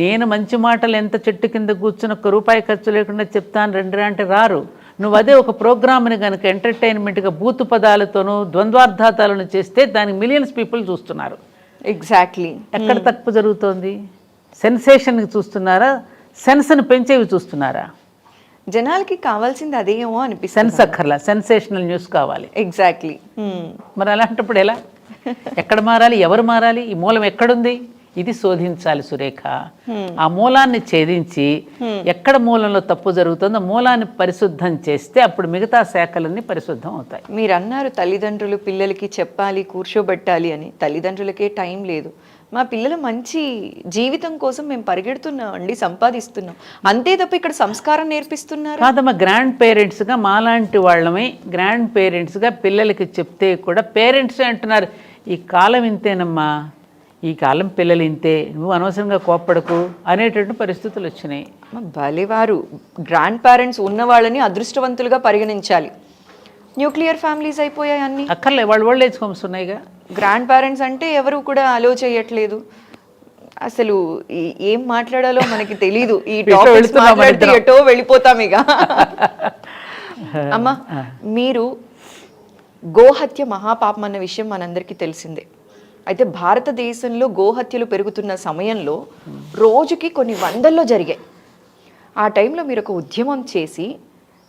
S2: నేను మంచి మాటలు ఎంత చెట్టు కింద కూర్చుని ఒక్క రూపాయి ఖర్చు లేకుండా చెప్తాను రండి అంటే రారు. నువ్వు అదే ఒక ప్రోగ్రామ్ని కనుక ఎంటర్టైన్మెంట్గా బూతు పదాలతోనూ ద్వంద్వార్థాలను చేస్తే దానికి మిలియన్స్ పీపుల్ చూస్తున్నారు.
S1: ఎగ్జాక్ట్లీ.
S2: ఎక్కడ తప్పు జరుగుతోంది? సెన్సేషన్కి చూస్తున్నారా, సెన్స్ని పెంచేవి చూస్తున్నారా?
S1: జనాలకి కావాల్సింది అదేమో అనిపిస్తుంది.
S2: సెన్స్ అక్కర్లా, సెన్సేషనల్ న్యూస్ కావాలి.
S1: ఎగ్జాక్ట్లీ.
S2: మరి అలాంటప్పుడు ఎలా? ఎక్కడ మారాలి? ఎవరు మారాలి? ఈ మూలం ఎక్కడుంది? ఇది శోధించాలి సురేఖ. ఆ మూలాన్ని ఛేదించి ఎక్కడ మూలంలో తప్పు జరుగుతుందో మూలాన్ని పరిశుద్ధం చేస్తే అప్పుడు మిగతా శాఖలన్నీ పరిశుద్ధం అవుతాయి.
S1: మీరు అన్నారు తల్లిదండ్రులు పిల్లలకి చెప్పాలి, కూర్చోబెట్టాలి అని. తల్లిదండ్రులకే టైం లేదు, మా పిల్లల మంచి జీవితం కోసం మేము పరిగెడుతున్నాం అండి, సంపాదిస్తున్నాం అంతే తప్ప ఇక్కడ సంస్కారం నేర్పిస్తున్నారు
S2: కాదమ్మా. గ్రాండ్ పేరెంట్స్గా మాలాంటి వాళ్ళమే గ్రాండ్ పేరెంట్స్గా పిల్లలకి చెప్తే కూడా పేరెంట్సే అంటున్నారు ఈ కాలం ఇంతేనమ్మా, ఈ కాలం పిల్లలు ఇంతే, నువ్వు అనవసరంగా కోప్పడకు అనేటటువంటి పరిస్థితులు వచ్చినాయి.
S1: భలేవారు, గ్రాండ్ పేరెంట్స్ ఉన్న వాళ్ళని అదృష్టవంతులుగా పరిగణించాలి. న్యూక్లియర్ ఫ్యామిలీస్ అయిపోయాయి అన్ని.
S2: అక్కర్లే, వాళ్ళు ఓల్డ్ ఏజ్ హోమ్స్ ఉన్నాయిగా.
S1: గ్రాండ్ పేరెంట్స్ అంటే ఎవరు కూడా అలో చేయట్లేదు. అసలు ఏం మాట్లాడాలో మనకి తెలీదు. ఈ టాపిక్స్ మాట్లాడితే ఎటో వెళ్ళిపోతాం ఇక. అమ్మా, మీరు గోహత్య మహాపాపం అన్న విషయం మనందరికీ తెలిసిందే. అయితే భారతదేశంలో గోహత్యలు పెరుగుతున్న సమయంలో రోజుకి కొన్ని వందల్లో జరిగాయి. ఆ టైంలో మీరు ఒక ఉద్యమం చేసి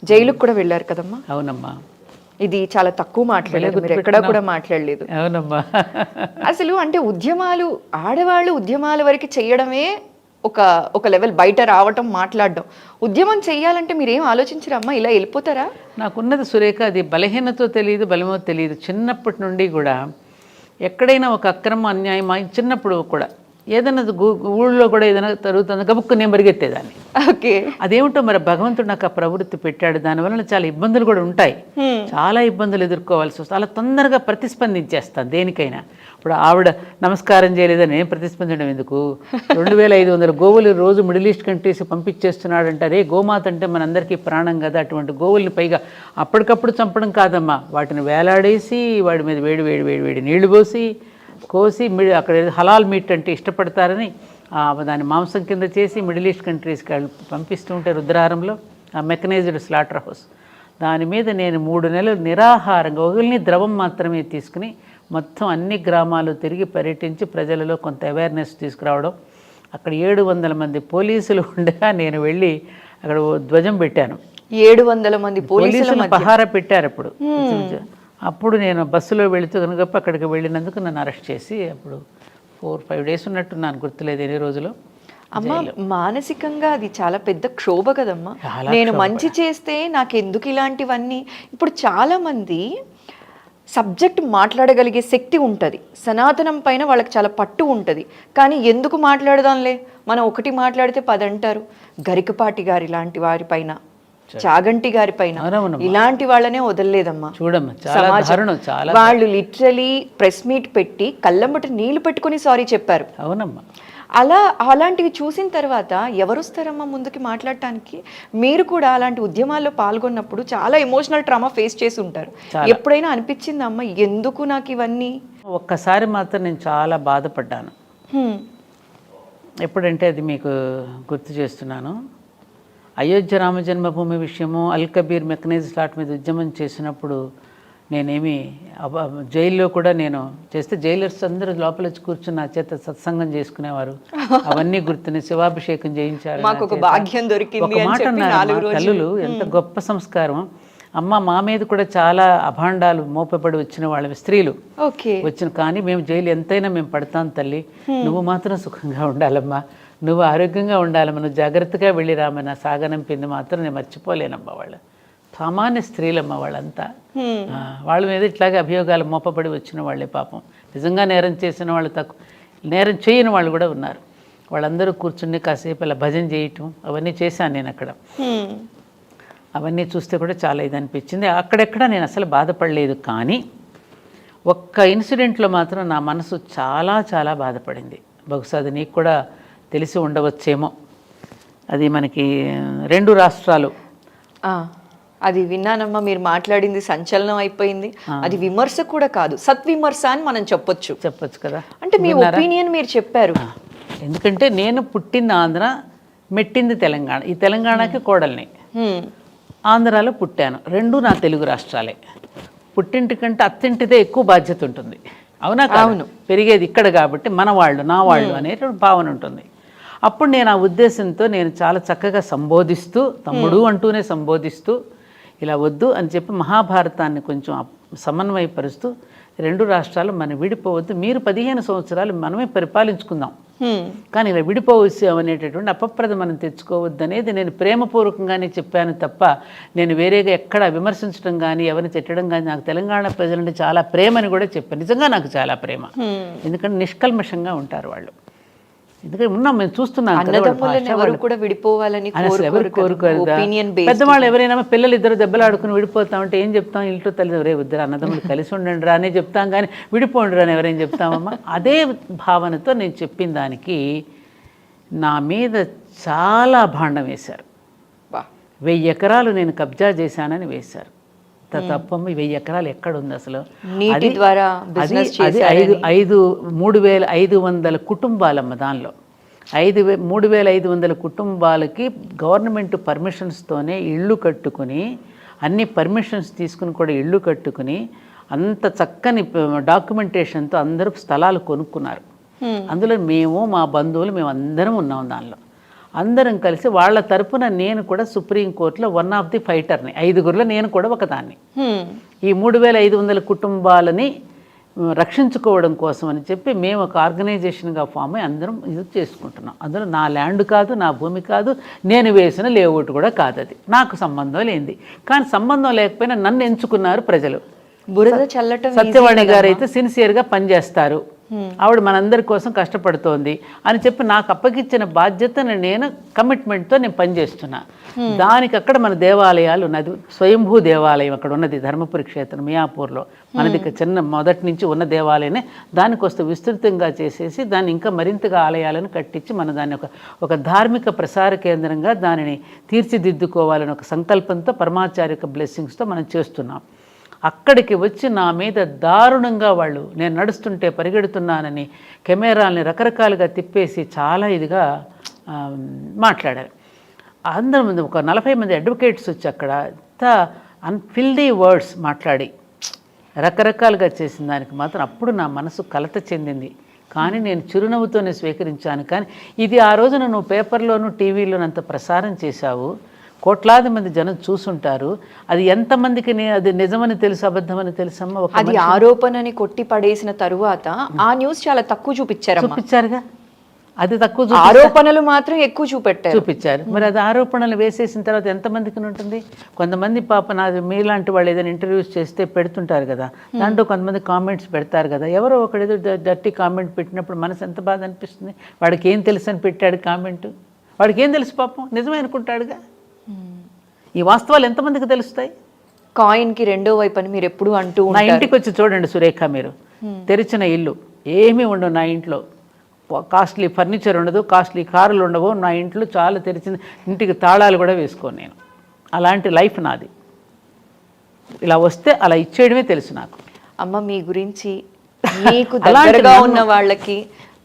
S1: జైలుకు కూడా వెళ్ళారు కదమ్మా.
S2: అవునమ్మా.
S1: ఇది చాలా తక్కువ మాట్లాడలేదు, మీరు ఎక్కడా కూడా మాట్లాడలేదు.
S2: అవునమ్మా.
S1: అసలు అంటే ఉద్యమాలు, ఆడవాళ్ళు ఉద్యమాల వరకు చేయడమే ఒక లెవెల్, బయట రావటం మాట్లాడడం. ఉద్యమం చెయ్యాలంటే మీరేం ఆలోచించరమ్మా, ఇలా వెళ్ళిపోతారా?
S2: నాకున్నది సురేఖ, అది బలహీనతో తెలియదు, బలమో తెలియదు. చిన్నప్పటి నుండి కూడా ఎక్కడైనా ఒక అక్రమ అన్యాయం చిన్నప్పుడు కూడా ఏదైనా ఊళ్ళో కూడా ఏదైనా జరుగుతుంది గబుక్కు నేను పరిగెత్తేదాన్ని.
S1: ఓకే,
S2: అదేమిటో మరి భగవంతుడు నాకు ఆ ప్రవృత్తి పెట్టాడు. దానివల్ల చాలా ఇబ్బందులు కూడా ఉంటాయి, చాలా ఇబ్బందులు ఎదుర్కోవాల్సి వస్తుంది. అలా తొందరగా ప్రతిస్పందించేస్తాను దేనికైనా. ఇప్పుడు ఆవిడ నమస్కారం చేయలేదని నేను ప్రతిస్పందించడం ఎందుకు? 2500 గోవులు రోజు మిడిల్ ఈస్ట్ కంట్రీస్ పంపించేస్తున్నాడు అంటారే. గోమాత అంటే మనందరికీ ప్రాణం కదా. అటువంటి గోవుల్ని పైగా అప్పటికప్పుడు చంపడం కాదమ్మా, వాటిని వేలాడేసి వాడి మీద వేడి వేడి వేడి వేడి నీళ్లు పోసి కోసి అక్కడ హలాల్ మీట్ అంటే ఇష్టపడతారని దాని మాంసం కింద చేసి మిడిల్ ఈస్ట్ కంట్రీస్కి పంపిస్తూ ఉంటే రుద్రారంలో ఆ మెకనైజ్డ్ స్లాటర్ హౌస్, దాని మీద నేను 3 నెలలు నిరాహారంగా ఓన్లీ ద్రవం మాత్రమే తీసుకుని మొత్తం అన్ని గ్రామాలు తిరిగి పర్యటించి ప్రజలలో కొంత అవేర్నెస్ తీసుకురావడం. అక్కడ 700 మంది పోలీసులు ఉండగా నేను వెళ్ళి అక్కడ ధ్వజం పెట్టాను.
S1: 700 మంది పోలీసులు
S2: పహారా పెట్టారు అప్పుడు. అప్పుడు నేను బస్సులో వెళుతూ కనుక అక్కడికి వెళ్ళినందుకు నన్ను అరెస్ట్ చేసి అప్పుడు 4-5 డేస్ ఉన్నట్టున్నాను, గుర్తులేదు ఎన్ని రోజులు.
S1: అమ్మ, మానసికంగా అది చాలా పెద్ద క్షోభ కదమ్మా. నేను మంచి చేస్తే నాకు ఎందుకు ఇలాంటివన్నీ? ఇప్పుడు చాలా మంది సబ్జెక్ట్ మాట్లాడగలిగే శక్తి ఉంటుంది, సనాతనం పైన వాళ్ళకి చాలా పట్టు ఉంటుంది, కానీ ఎందుకు మాట్లాడదాంలే, మనం ఒకటి మాట్లాడితే 10 అంటారు. గరికపాటి గారి లాంటి వారి పైన, చాగంటి గారి పైన ఇలాంటి వాళ్ళనే వదలలేదమ్మా.
S2: చూడమ్మా,
S1: వాళ్ళు లిటరలీ ప్రెస్ మీట్ పెట్టి కళ్ళమ్మట నీళ్లు పెట్టుకుని సారీ చెప్పారు.
S2: అవునమ్మా.
S1: అలాంటివి చూసిన తర్వాత ఎవరు వస్తారమ్మా ముందుకి మాట్లాడటానికి? మీరు కూడా అలాంటి ఉద్యమాల్లో పాల్గొన్నప్పుడు చాలా ఎమోషనల్ ట్రామా ఫేస్ చేసి ఉంటారు. ఎప్పుడైనా అనిపించిందమ్మా ఎందుకు నాకు ఇవన్నీ?
S2: ఒక్కసారి మాత్రం నేను చాలా బాధపడ్డాను. ఎప్పుడంటే అది మీకు గుర్తు చేస్తున్నాను. అయోధ్య రామ జన్మభూమి విషయము, అల్ కబీర్ మెకనైజ్ స్లాట్ మీద ఉద్యమం చేసినప్పుడు నేనేమి జైల్లో కూడా నేను చేస్తే జైలర్స్ అందరూ లోపల వచ్చి కూర్చుని నా చేత సత్సంగం చేసుకునేవారు. అవన్నీ గుర్తుని శివాభిషేకం చేయించారు.
S1: ఒక మాట
S2: అన్నారు తల్లులు, ఎంత గొప్ప సంస్కారం. అమ్మ, మా మీద కూడా చాలా అభాండాలు మోపబడి వచ్చిన వాళ్ళ స్త్రీలు వచ్చిన, కానీ మేము జైలు ఎంతైనా మేము పడతాం తల్లి, నువ్వు మాత్రం సుఖంగా ఉండాలమ్మా, నువ్వు ఆరోగ్యంగా ఉండాలమ్మా, నువ్వు జాగ్రత్తగా వెళ్ళి రామన్న సాగనంపింది మాత్రం నేను మర్చిపోలేనమ్మా. వాళ్ళు సామాన్య స్త్రీలమ్మ వాళ్ళంతా. వాళ్ళ మీద ఇట్లాగే అభియోగాలు మోపబడి వచ్చిన వాళ్ళే పాపం. నిజంగా నేరం చేసిన వాళ్ళు తక్కువ, నేరం చేయని వాళ్ళు కూడా ఉన్నారు. వాళ్ళందరూ కూర్చుని కాసేపు అలా భజన చేయటం అవన్నీ చేశాను నేను అక్కడ. అవన్నీ చూస్తే కూడా చాలా ఇది అనిపించింది. అక్కడెక్కడ నేను అసలు బాధపడలేదు, కానీ ఒక్క ఇన్సిడెంట్లో మాత్రం నా మనసు చాలా చాలా బాధపడింది. బహుశా అది నీకు కూడా తెలిసి ఉండవచ్చేమో. అది మనకి 2 రాష్ట్రాలు.
S1: అది విన్నానమ్మా, మీరు మాట్లాడింది సంచలనం అయిపోయింది. అది విమర్శ కూడా కాదు, సత్విమర్శ అని మనం చెప్పొచ్చు
S2: కదా.
S1: అంటే మీ ఒపీనియన్ మీరు చెప్పారు.
S2: ఎందుకంటే నేను పుట్టింది ఆంధ్ర, మెట్టింది తెలంగాణ. ఈ తెలంగాణకి కోడల్ని, ఆంధ్రాలో పుట్టాను. 2 నా తెలుగు రాష్ట్రాలే. పుట్టింటి కంటే అత్తింటిదే ఎక్కువ బాధ్యత ఉంటుంది. అవునా? అవును. పెరిగేది ఇక్కడ కాబట్టి మన వాళ్ళు, నా వాళ్ళు అనేటువంటి భావన ఉంటుంది. అప్పుడు నేను ఆ ఉద్దేశంతో నేను చాలా చక్కగా సంబోధిస్తూ, తమ్ముడు అంటూనే సంబోధిస్తూ, ఇలా వద్దు అని చెప్పి మహాభారతాన్ని కొంచెం సమన్వయపరుస్తూ 2 రాష్ట్రాలు మనం విడిపోవద్దు, మీరు 15 సంవత్సరాలు మనమే పరిపాలించుకుందాం కానీ ఇలా విడిపోవచ్చాం అనేటటువంటి అపప్రద మనం తెచ్చుకోవద్దు అనేది నేను ప్రేమపూర్వకంగానే చెప్పాను తప్ప నేను వేరేగా ఎక్కడ విమర్శించడం కానీ ఎవరిని తిట్టడం కానీ నాకు తెలంగాణ ప్రజలంటే చాలా ప్రేమని కూడా చెప్పాను. నిజంగా నాకు చాలా ప్రేమ, ఎందుకంటే నిష్కల్మషంగా ఉంటారు వాళ్ళు. ఎందుకంటే ఉన్నాం, మేము చూస్తున్నాం కదా, పెద్దవాళ్ళు ఎవరైనా పిల్లలు ఇద్దరు దెబ్బలాడుకుని విడిపోతామంటే ఏం చెప్తాం? ఇంట్లో తల్లి రే ఇద్దరు అన్నదమ్ములు కలిసి ఉండండి రా అనే చెప్తాం, కానీ విడిపోండి రా అని ఎవరైనా చెప్తామమ్మా? అదే భావనతో నేను చెప్పిన దానికి నా మీద చాలా భాండం వేశారు. 1000 ఎకరాలు నేను కబ్జా చేశానని వేశారు. తప్పమ్మ, 1000 ఎకరాలు ఎక్కడుంది అసలు?
S1: నీటి ద్వారా
S2: అది 3,500 కుటుంబాలమ్మ. దానిలో 3,500 కుటుంబాలకి గవర్నమెంట్ పర్మిషన్స్తోనే ఇళ్ళు కట్టుకుని, అన్ని పర్మిషన్స్ తీసుకుని కూడా ఇళ్ళు కట్టుకుని, అంత చక్కని డాక్యుమెంటేషన్తో అందరూ స్థలాలు కొనుక్కున్నారు. అందులో మేము, మా బంధువులు, మేము అందరం ఉన్నాం దానిలో. అందరం కలిసి వాళ్ళ తరపున నేను కూడా సుప్రీంకోర్టులో 1 ఆఫ్ ది ఫైటర్ని, 5గురిలో నేను కూడా ఒకదాన్ని. ఈ 3,500 కుటుంబాలని రక్షించుకోవడం కోసం అని చెప్పి మేము ఒక ఆర్గనైజేషన్గా ఫామ్ అయ్యి అందరం ఇది చేసుకుంటున్నాం. అందులో నా ల్యాండ్ కాదు, నా భూమి కాదు, నేను వేసిన లేఅవుట్ కూడా కాదు, అది నాకు సంబంధం లేనిది. కానీ సంబంధం లేకపోయినా నన్ను ఎంచుకున్నారు ప్రజలు.
S1: బురద చల్లటం.
S2: సత్యవాణి గారు అయితే సిన్సియర్గా పనిచేస్తారు, ఆవిడ మనందరి కోసం కష్టపడుతోంది అని చెప్పి నాకు అప్పగించిన బాధ్యతను నేను కమిట్మెంట్తో నేను పనిచేస్తున్నా. దానికి అక్కడ మన దేవాలయాలు ఉన్నది, స్వయంభూ దేవాలయం అక్కడ ఉన్నది, ధర్మపురి క్షేత్రం మియాపూర్లో మనది చిన్న మొదటి నుంచి ఉన్న దేవాలయమే. దానికొస్తే విస్తృతంగా చేసేసి దాన్ని ఇంకా మరింతగా ఆలయాలను కట్టించి మన దాన్ని ఒక ధార్మిక ప్రసార కేంద్రంగా దానిని తీర్చిదిద్దుకోవాలని ఒక సంకల్పంతో పరమాచార్య బ్లెస్సింగ్స్తో మనం చేస్తున్నాం. అక్కడికి వచ్చి నా మీద దారుణంగా వాళ్ళు, నేను నడుస్తుంటే పరిగెడుతున్నానని కెమెరాల్ని రకరకాలుగా తిప్పేసి చాలా ఇదిగా మాట్లాడారు. అందరి ముందు ఒక 40 మంది అడ్వకేట్స్ వచ్చి అక్కడ అన్ఫిల్డీ వర్డ్స్ మాట్లాడి రకరకాలుగా చేసిన దానికి మాత్రం అప్పుడు నా మనసు కలత చెందింది. కానీ నేను చిరునవ్వుతోనే స్వీకరించాను. కానీ ఇది ఆ రోజున నువ్వు పేపర్లోనూ టీవీలోనూ అంత ప్రసారం చేశావు, కోట్లాది మంది జనం చూసుంటారు, అది ఎంతమందికి అది నిజమని తెలుసు, అబద్ధమని తెలుసమ్మా?
S1: అది ఆరోపణని కొట్టి పడేసిన తరువాత ఆ న్యూస్ చాలా తక్కువ
S2: చూపించారుగా. అది తక్కువ,
S1: ఆరోపణలు మాత్రం ఎక్కువ చూపించారు.
S2: మరి అది ఆరోపణలు వేసేసిన తర్వాత ఎంతమందికి ఉంటుంది? కొంతమంది పాప నాది మీలాంటి వాళ్ళు ఏదైనా ఇంటర్వ్యూస్ చేస్తే పెడుతుంటారు కదా, దాంట్లో కొంతమంది కామెంట్స్ పెడతారు కదా. ఎవరో ఒకడు ఏదో డర్టీ కామెంట్ పెట్టినప్పుడు మనసు ఎంత బాధ అనిపిస్తుంది. వాడికి ఏం తెలుసు అని పెట్టాడు కామెంట్, వాడికి ఏం తెలుసు పాపం, నిజమే అనుకుంటాడుగా. ఈ వాస్తవాలు ఎంతమందికి తెలుస్తాయి?
S1: కాయిన్కి రెండో వైపు అని మీరు ఎప్పుడు అంటూ
S2: నా ఇంటికి వచ్చి చూడండి సురేఖ, మీరు తెరిచిన ఇల్లు ఏమీ ఉండవు నా ఇంట్లో. కాస్ట్లీ ఫర్నిచర్ ఉండదు, కాస్ట్లీ కారులు ఉండవు నా ఇంట్లో. చాలా తెరిచిన ఇంటికి తాళాలు కూడా వేసుకోను నేను. అలాంటి లైఫ్ నాది. ఇలా వస్తే అలా ఇచ్చేయడమే తెలుసు నాకు.
S1: అమ్మ, మీ గురించి మీకు దగ్గరగా ఉన్న వాళ్ళకి,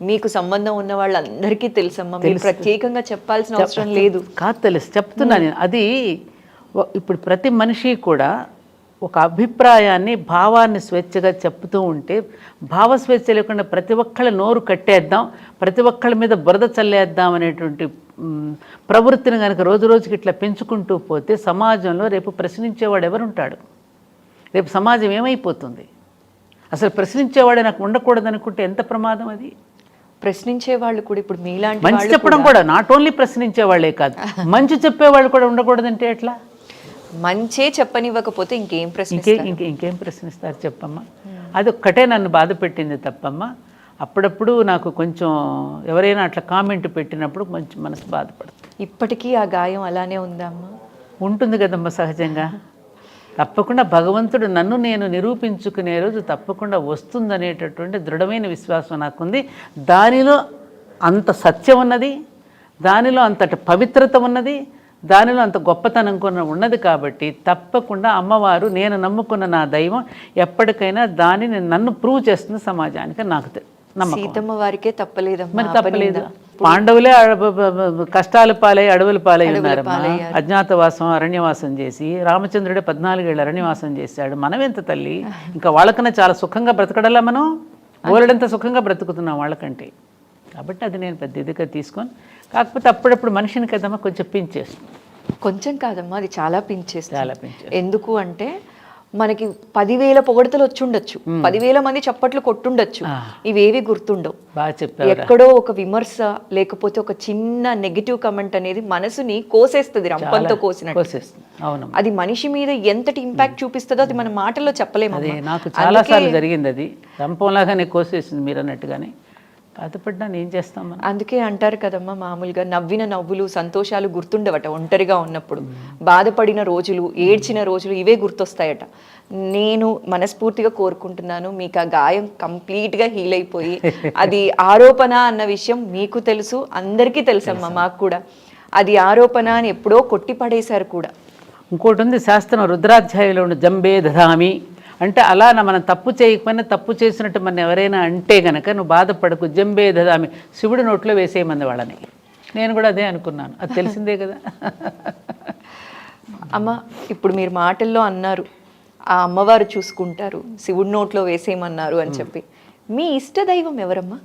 S1: మీకు సంబంధం ఉన్న వాళ్ళందరికీ తెలుసమ్మా, మీరు ప్రత్యేకంగా చెప్పాల్సిన అవసరం లేదు.
S2: కాదు, తెలుసు, చెప్తున్నా నేను. అది ఇప్పుడు ప్రతి మనిషి కూడా ఒక అభిప్రాయాన్ని, భావాన్ని స్వేచ్ఛగా చెప్తూ ఉంటే, భావస్వేచ్ఛ లేకుండా ప్రతి ఒక్కళ్ళ నోరు కట్టేద్దాం, ప్రతి ఒక్కళ్ళ మీద బురద చల్లేద్దాం అనేటువంటి ప్రవృత్తిని కనుక రోజు రోజుకి ఇట్లా పెంచుకుంటూ పోతే సమాజంలో రేపు ప్రశ్నించేవాడు ఎవరుంటాడు? రేపు సమాజం ఏమైపోతుంది? అసలు ప్రశ్నించేవాడే నాకు ఉండకూడదు అనుకుంటే ఎంత ప్రమాదం అది.
S1: ప్రశ్నించే వాళ్ళు కూడా ఇప్పుడు మీలాంటి
S2: మంచి చెప్పడం కూడా, నాట్ ఓన్లీ ప్రశ్నించే వాళ్ళే కాదు, మంచి చెప్పేవాళ్ళు కూడా ఉండకూడదంటే ఎట్లా?
S1: మంచే చెప్పనివ్వకపోతే ఇంకేం
S2: ప్రశ్నిస్తారు చెప్పమ్మా? అది ఒక్కటే నన్ను బాధ పెట్టింది తప్పమ్మా. అప్పుడప్పుడు నాకు కొంచెం ఎవరైనా అట్లా కామెంట్ పెట్టినప్పుడు కొంచెం మనసు బాధపడుతుంది.
S1: ఇప్పటికీ ఆ గాయం అలానే ఉందమ్మా?
S2: ఉంటుంది కదమ్మా సహజంగా. తప్పకుండా భగవంతుడు నన్ను నేను నిరూపించుకునే రోజు తప్పకుండా వస్తుందనేటటువంటి దృఢమైన విశ్వాసం నాకుంది. దానిలో అంత సత్యం ఉన్నది, దానిలో అంతటి పవిత్రత ఉన్నది, దానిలో అంత గొప్పతనం కూడా ఉన్నది. కాబట్టి తప్పకుండా అమ్మవారు, నేను నమ్ముకున్న నా దైవం ఎప్పటికైనా దానిని నన్ను ప్రూవ్ చేస్తుంది సమాజానికి. నాకు నమ్మకం.
S1: సీతమ్మ వారికే తప్పలేదమ్మా.
S2: మరి తప్పలేదు. పాండవులే కష్టాల పాలై అడవుల పాలై ఉన్నారమ్మా. అజ్ఞాతవాసం, అరణ్యవాసం చేసి, రామచంద్రుడే 14 ఏళ్ళు అరణ్యవాసం చేశాడు. మనమెంత తల్లి, ఇంకా వాళ్ళకన్నా చాలా సుఖంగా బ్రతకడలా మనం? బోలెడంత సుఖంగా బ్రతుకుతున్నాం వాళ్ళకంటే. కాబట్టి అది నేను పెద్ద ఇదిగా తీసుకొని, కాకపోతే అప్పుడప్పుడు మనిషిని కదమ్మా కొంచెం పించేస్తుంది.
S1: కొంచెం కాదమ్మా, అది చాలా పించేస్తుంది. ఎందుకు అంటే మనకి 10,000 పొగడతలు వచ్చుండొచ్చు, 10,000 మంది చప్పట్లు కొట్టుండొచ్చు, ఇవేవి గుర్తుండవు.
S2: బాగా చెప్పారు.
S1: ఎక్కడో ఒక విమర్శ లేకపోతే ఒక చిన్న నెగిటివ్ కమెంట్ అనేది మనసుని కోసేస్తుంది, రంపంతో కోసినట్టు.
S2: అవును,
S1: అది మనిషి మీద ఎంతటి ఇంపాక్ట్ చూపిస్తుందో అది మన మాటల్లో చెప్పలేము.
S2: అది నాకు చాలా సార్లు జరిగింది. అది రంపంలాగానే కోసేసింది మీరు అన్నట్టుగానే. బాధపడ్డా ఏం చేస్తాం మనం.
S1: అందుకే అంటారు కదమ్మా, మామూలుగా నవ్విన నవ్వులు సంతోషాలు గుర్తుండవట ఒంటరిగా ఉన్నప్పుడు. బాధపడిన రోజులు, ఏడ్చిన రోజులు ఇవే గుర్తొస్తాయట. నేను మనస్ఫూర్తిగా కోరుకుంటున్నాను మీకు ఆ గాయం కంప్లీట్గా హీల్ అయిపోయి, అది ఆరోపణ అన్న విషయం మీకు తెలుసు, అందరికీ తెలుసమ్మా, మాకు కూడా. అది ఆరోపణ అని ఎప్పుడో కొట్టి పడేశారు కూడా.
S2: ఇంకోటి ఉంది శాస్త్రం, రుద్రాధ్యాయంలో ఉన్న జంబే దధామి అంటే అలా మనం తప్పు చేయకపోయినా తప్పు చేసినట్టు మన ఎవరైనా అంటే గనక నువ్వు బాధపడకు, జంబే దధామి, శివుడి నోట్లో వేసేయమంది వాళ్ళని. నేను కూడా అదే అనుకున్నాను, అది తెలిసిందే కదా.
S1: అమ్మ, ఇప్పుడు మీరు మాటల్లో అన్నారు ఆ అమ్మవారు చూసుకుంటారు, శివుడి నోట్లో వేసేయమన్నారు అని చెప్పి. మీ ఇష్ట దైవం ఎవరమ్మా?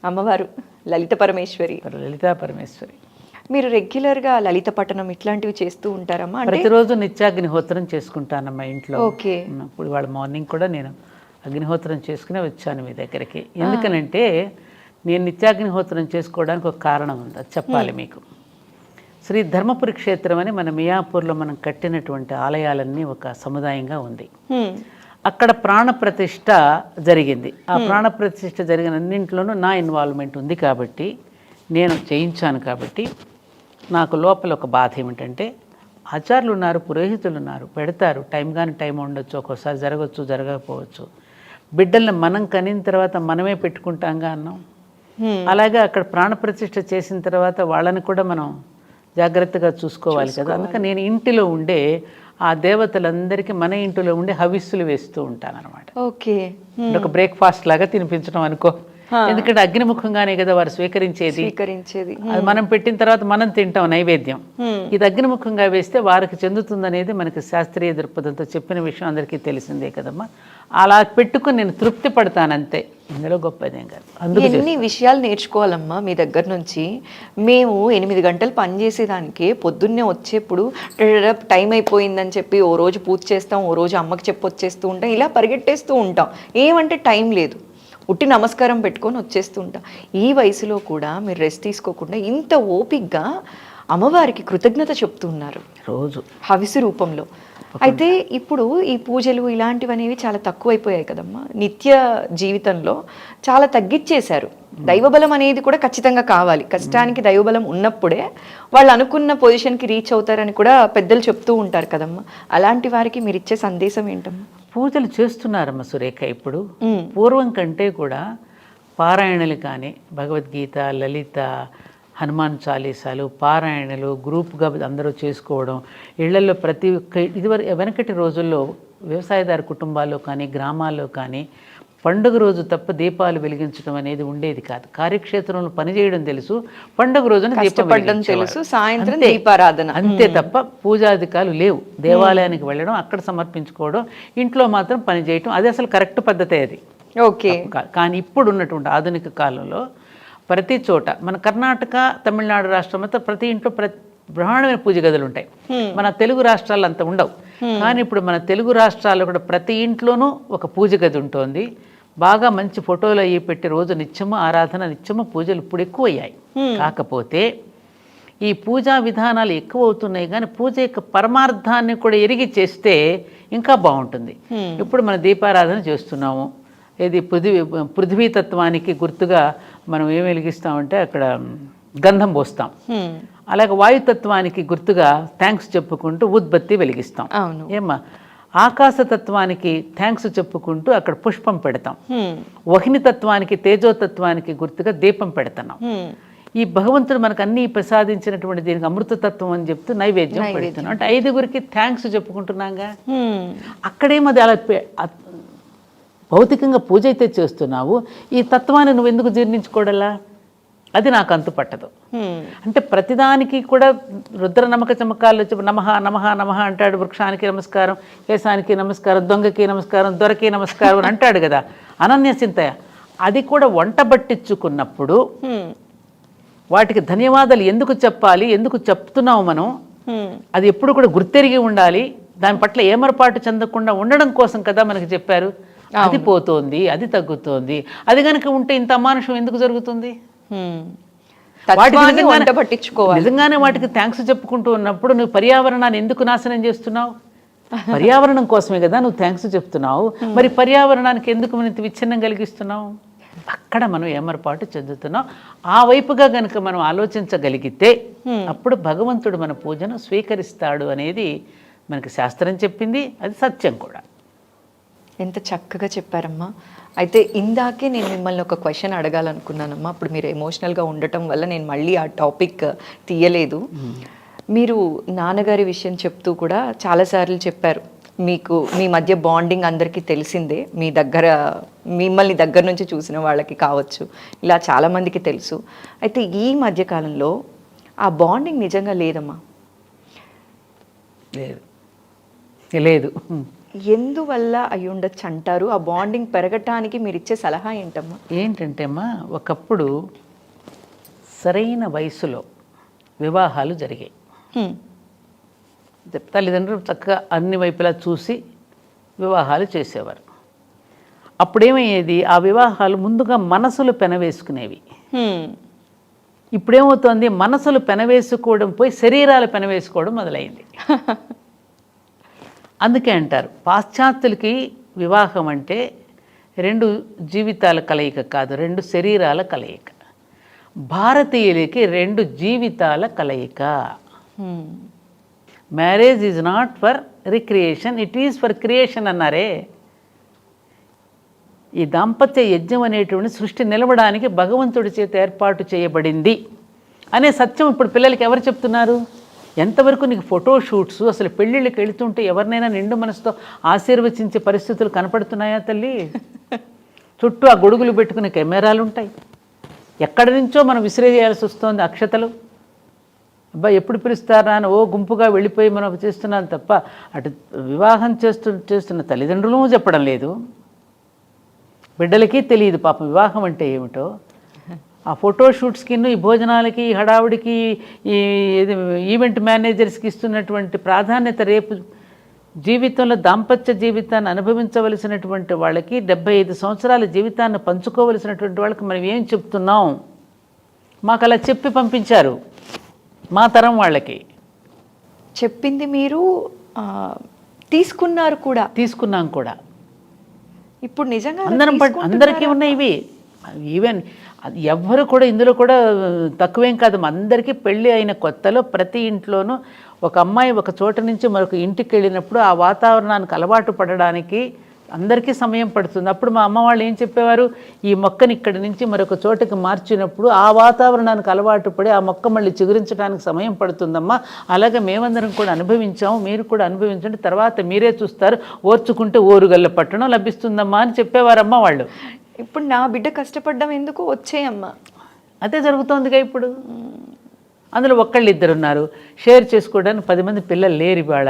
S1: అమ్మవారు లలిత పరమేశ్వరి.
S2: లలితా పరమేశ్వరి.
S1: మీరు రెగ్యులర్గా లలిత పఠనం ఇట్లాంటివి చేస్తూ ఉంటారమ్మా?
S2: ప్రతిరోజు నిత్యాగ్నిహోత్రం చేసుకుంటానమ్మా ఇంట్లో.
S1: ఓకే.
S2: ఇప్పుడు వాళ్ళ మార్నింగ్ కూడా నేను అగ్నిహోత్రం చేసుకునే వచ్చాను మీ దగ్గరికి. ఎందుకనంటే నేను నిత్యాగ్నిహోత్రం చేసుకోవడానికి ఒక కారణం ఉంది, అది చెప్పాలి మీకు. శ్రీ ధర్మపురి క్షేత్రం అని మన మియాపూర్లో మనం కట్టినటువంటి ఆలయాలన్నీ ఒక సముదాయంగా ఉంది. అక్కడ ప్రాణప్రతిష్ఠ జరిగింది. ఆ ప్రాణప్రతిష్ఠ జరిగిన అన్నింటిలోనూ నా ఇన్వాల్వ్మెంట్ ఉంది కాబట్టి, నేను చేయించాను కాబట్టి, నాకు లోపల ఒక బాధ ఏమిటంటే, ఆచార్యులు ఉన్నారు, పురోహితులు ఉన్నారు, పెడతారు, టైం కానీ టైం ఉండొచ్చు, ఒక్కోసారి జరగవచ్చు, జరగకపోవచ్చు. బిడ్డల్ని మనం కనిన తర్వాత మనమే పెట్టుకుంటాంగా అన్నాం. అలాగే అక్కడ ప్రాణప్రతిష్ఠ చేసిన తర్వాత వాళ్ళని కూడా మనం జాగ్రత్తగా చూసుకోవాలి కదా. అందుకని నేను ఇంటిలో ఉండే ఆ దేవతలందరికీ మన ఇంటిలో ఉండే హవిస్సులు వేస్తూ ఉంటాను అనమాట.
S1: ఓకే.
S2: ఒక బ్రేక్ఫాస్ట్ లాగా తినిపించడం అనుకో. ఎందుకంటే అగ్నిముఖంగానే కదా వారు స్వీకరించేది. అది మనం పెట్టిన తర్వాత మనం తింటాం నైవేద్యం. ఇది అగ్నిముఖంగా వేస్తే వారికి చెందుతుందనేది మనకి శాస్త్రీయ దృక్పథంతో చెప్పిన విషయం అందరికీ తెలిసిందే కదమ్మా. అలా పెట్టుకుని నేను తృప్తి పడతానంతే, ఇందులో గొప్పదేం కాదు. అందుకే
S1: ఎన్ని విషయాలు నేర్చుకోవాలమ్మా మీ దగ్గర నుంచి. మేము 8 గంటలు పనిచేసేదానికి పొద్దున్నే వచ్చేప్పుడు టైం అయిపోయిందని చెప్పి ఓ రోజు పూజ చేస్తాం, ఓ రోజు అమ్మకి చెప్పొచ్చేస్తూ ఉంటాం, ఇలా పరిగెట్టేస్తూ ఉంటాం. ఏమంటే టైం లేదు, ఉట్టి నమస్కారం పెట్టుకొని వచ్చేస్తూ ఉంటాం. ఈ వయసులో కూడా మీరు రెస్ట్ తీసుకోకుండా ఇంత ఓపిక్గా అమ్మవారికి కృతజ్ఞత చెప్తున్నారు రోజు హవిసు రూపంలో. అయితే ఇప్పుడు ఈ పూజలు ఇలాంటివనేవి చాలా తక్కువైపోయాయి కదమ్మా, నిత్య జీవితంలో చాలా తగ్గించేశారు. దైవబలం అనేది కూడా ఖచ్చితంగా కావాలి, కష్టానికి దైవబలం ఉన్నప్పుడే వాళ్ళు అనుకున్న పొజిషన్కి రీచ్ అవుతారని కూడా పెద్దలు చెప్తూ ఉంటారు కదమ్మా. అలాంటి వారికి మీరు ఇచ్చే సందేశం ఏంటమ్మా?
S2: పూజలు చేస్తున్నారమ్మ సురేఖ. ఇప్పుడు పూర్వం కంటే కూడా పారాయణలు కానీ, భగవద్గీత, లలిత, హనుమాన్ చాలీసాలు, పారాయణలు గ్రూప్గా అందరూ చేసుకోవడం, ఇళ్లలో ప్రతి ఒక్క వెనకటి రోజుల్లో వ్యవసాయదారు కుటుంబాల్లో కానీ గ్రామాల్లో కానీ పండుగ రోజు తప్ప దీపాలు వెలిగించడం అనేది ఉండేది కాదు. కార్యక్షేత్రంలో పనిచేయడం తెలుసు, పండుగ రోజున దీపం
S1: తెలుసు, సాయంత్రం దీపారాధన
S2: అంతే తప్ప పూజాధికాలు లేవు. దేవాలయానికి వెళ్ళడం, అక్కడ సమర్పించుకోవడం, ఇంట్లో మాత్రం పని చేయటం, అది అసలు కరెక్ట్ పద్ధతే అది.
S1: ఓకే.
S2: కానీ ఇప్పుడు ఉన్నటువంటి ఆధునిక కాలంలో ప్రతి చోట మన కర్ణాటక, తమిళనాడు రాష్ట్రం అంతా ప్రతి ఇంట్లో బ్రహ్మాండమైన పూజ గదులు ఉంటాయి. మన తెలుగు రాష్ట్రాల్లో అంత ఉండవు. కానీ ఇప్పుడు మన తెలుగు రాష్ట్రాల్లో కూడా ప్రతి ఇంట్లోనూ ఒక పూజ గది ఉంటుంది. బాగా మంచి ఫోటోలు అయ్యి పెట్టి రోజు నిత్యము ఆరాధన, నిత్యము పూజలు ఇప్పుడు ఎక్కువ అయ్యాయి. కాకపోతే ఈ పూజా విధానాలు ఎక్కువ అవుతున్నాయి, కానీ పూజ యొక్క పరమార్థాన్ని కూడా ఎరిగి చేస్తే ఇంకా బాగుంటుంది. ఇప్పుడు మన దీపారాధన చేస్తున్నాము, ఇది పృథ్వీతత్వానికి గుర్తుగా మనం ఏం వెలిగిస్తామంటే అక్కడ గంధం పోస్తాం. అలాగే వాయుతత్వానికి గుర్తుగా థ్యాంక్స్ చెప్పుకుంటూ ఉద్బత్తి వెలిగిస్తాం. ఏమ్మా, ఆకాశతత్వానికి థ్యాంక్స్ చెప్పుకుంటూ అక్కడ పుష్పం పెడతాం. వహిని తత్వానికి, తేజోతత్వానికి గుర్తుగా దీపం పెడుతున్నాం. ఈ భగవంతుడు మనకు అన్ని ప్రసాదించినటువంటి దీనికి అమృతతత్వం అని చెప్తూ నైవేద్యం పెడుతున్నాం. అంటే 5గురికి థ్యాంక్స్ చెప్పుకుంటున్నాగా. అక్కడేమది అలా భౌతికంగా పూజ అయితే చేస్తున్నావు, ఈ తత్వాన్ని నువ్వు ఎందుకు జీర్ణించుకోవడలా? అది నాకు అంతు పట్టదు. అంటే ప్రతిదానికి కూడా రుద్ర నమక చమకాలు వచ్చి నమః నమః నమః అంటాడు. వృక్షానికి నమస్కారం, కేశానికి నమస్కారం, దొంగకి నమస్కారం, దొరకి నమస్కారం అని అంటాడు కదా. అనన్య చింతయ అది కూడా వంట పట్టించుకున్నప్పుడు వాటికి ధన్యవాదాలు ఎందుకు చెప్పాలి, ఎందుకు చెప్తున్నావు మనం, అది ఎప్పుడు కూడా గుర్తెరిగి ఉండాలి. దాని పట్ల ఏమరపాటు చెందకుండా ఉండడం కోసం కదా మనకి చెప్పారు. అది పోతోంది, అది తగ్గుతోంది. అది కనుక ఉంటే ఇంత అమానుషం ఎందుకు జరుగుతుంది? నిజంగానే వాటికి థ్యాంక్స్ చెప్పుకుంటూ ఉన్నప్పుడు నువ్వు పర్యావరణాన్ని ఎందుకు నాశనం చేస్తున్నావు? పర్యావరణం కోసమే కదా నువ్వు థ్యాంక్స్ చెప్తున్నావు. మరి పర్యావరణానికి ఎందుకు మనం విచ్ఛిన్నం కలిగిస్తున్నావు? అక్కడ మనం ఏమరపాటు చెందుతున్నాం. ఆ వైపుగా గనుక మనం ఆలోచించగలిగితే అప్పుడు భగవంతుడు మన పూజను స్వీకరిస్తాడు అనేది మనకి శాస్త్రం చెప్పింది, అది సత్యం కూడా.
S1: ఎంత చక్కగా చెప్పారమ్మా. అయితే ఇందాకే నేను మిమ్మల్ని ఒక క్వశ్చన్ అడగాలనుకున్నానమ్మా. అప్పుడు మీరు ఎమోషనల్గా ఉండటం వల్ల నేను మళ్ళీ ఆ టాపిక్ తీయలేదు. మీరు నాన్నగారి విషయం చెప్తూ కూడా చాలాసార్లు చెప్పారు, మీకు మీ మధ్య బాండింగ్ అందరికీ తెలిసిందే, మీ దగ్గర మిమ్మల్ని దగ్గర నుంచి చూసిన వాళ్ళకి కావచ్చు, ఇలా చాలామందికి తెలుసు. అయితే ఈ మధ్యకాలంలో ఆ బాండింగ్ నిజంగా లేదమ్మా.
S2: లేదు.
S1: ఎందువల్ల అయి ఉండొచ్చు అంటారు? ఆ బాండింగ్ పెరగటానికి మీరు ఇచ్చే సలహా ఏంటమ్మా?
S2: ఏంటంటే అమ్మా, ఒకప్పుడు సరైన వయసులో వివాహాలు జరిగాయి. తల్లిదండ్రులు చక్కగా అన్ని వైపులా చూసి వివాహాలు చేసేవారు. అప్పుడేమయ్యేది, ఆ వివాహాలు ముందుగా మనసులు పెనవేసుకునేవి. ఇప్పుడేమవుతోంది, మనసులు పెనవేసుకోవడం పోయి శరీరాలు పెనవేసుకోవడం మొదలైంది. అందుకే అంటారు పాశ్చాత్యులకి వివాహం అంటే 2 జీవితాల కలయిక కాదు, 2 శరీరాల కలయిక. భారతీయులకి 2 జీవితాల కలయిక. Marriage is not for recreation, it is for creation అన్నారే. ఈ దాంపత్య యజ్ఞం అనేటువంటి సృష్టి నిలవడానికి భగవంతుడి చేత ఏర్పాటు చేయబడింది అనే సత్యం ఇప్పుడు పిల్లలకి ఎవరు చెప్తున్నారు? ఎంతవరకు నీకు ఫోటోషూట్స్, అసలు పెళ్ళిళ్ళకి వెళుతుంటే ఎవరినైనా నిండు మనసుతో ఆశీర్వచించే పరిస్థితులు కనపడుతున్నాయా తల్లి? చుట్టూ ఆ గొడుగులు పెట్టుకునే కెమెరాలు ఉంటాయి. ఎక్కడి నుంచో మనం విసిరేయాల్సి వస్తుంది అక్షతలు. అబ్బా ఎప్పుడు పిలుస్తారా అని గుంపుగా వెళ్ళిపోయి మనం చేస్తున్నాం తప్ప అటు వివాహం చేస్తున్న తల్లిదండ్రులు చెప్పడం లేదు, బిడ్డలకి తెలియదు పాపం వివాహం అంటే ఏమిటో. ఆ ఫోటోషూట్స్కి, ఈ భోజనాలకి, ఈ హడావుడికి, ఈ ఈవెంట్ మేనేజర్స్కి ఇస్తున్నటువంటి ప్రాధాన్యత రేపు జీవితంలో దాంపత్య జీవితాన్ని అనుభవించవలసినటువంటి వాళ్ళకి, 75 సంవత్సరాల జీవితాన్ని పంచుకోవలసినటువంటి వాళ్ళకి మనం ఏం చెప్తున్నాం? మాకు అలా చెప్పి పంపించారు మా తరం వాళ్ళకి.
S1: చెప్పింది మీరు తీసుకున్నారు కూడా.
S2: తీసుకున్నాం కూడా.
S1: ఇప్పుడు నిజంగా
S2: అందరికీ ఉన్నాయి ఇవి. ఈవెన్ ఎవ్వరు కూడా ఇందులో కూడా తక్కువేం కాదు. అందరికీ పెళ్ళి అయిన కొత్తలో ప్రతి ఇంట్లోనూ ఒక అమ్మాయి ఒక చోట నుంచి మరొక ఇంటికి వెళ్ళినప్పుడు ఆ వాతావరణానికి అలవాటు పడడానికి అందరికీ సమయం పడుతుంది. అప్పుడు మా అమ్మ వాళ్ళు ఏం చెప్పేవారు, ఈ మొక్కని ఇక్కడి నుంచి మరొక చోటకి మార్చినప్పుడు ఆ వాతావరణానికి అలవాటు పడి ఆ మొక్క మళ్ళీ చిగురించడానికి సమయం పడుతుందమ్మా. అలాగే మేమందరం కూడా అనుభవించాము, మీరు కూడా అనుభవించండి, తర్వాత మీరే చూస్తారు, ఓర్చుకుంటే ఓరుగల్ల పట్టణం లభిస్తుందమ్మా అని చెప్పేవారమ్మ వాళ్ళు.
S1: ఇప్పుడు నా బిడ్డ కష్టపడ్డం ఎందుకు, వచ్చేయమ్మా.
S2: అదే జరుగుతోందిగా ఇప్పుడు. అందులో ఒకళ్ళిద్దరు ఉన్నారు, షేర్ చేసుకోవడానికి 10 మంది పిల్లలు లేరు ఇవాళ,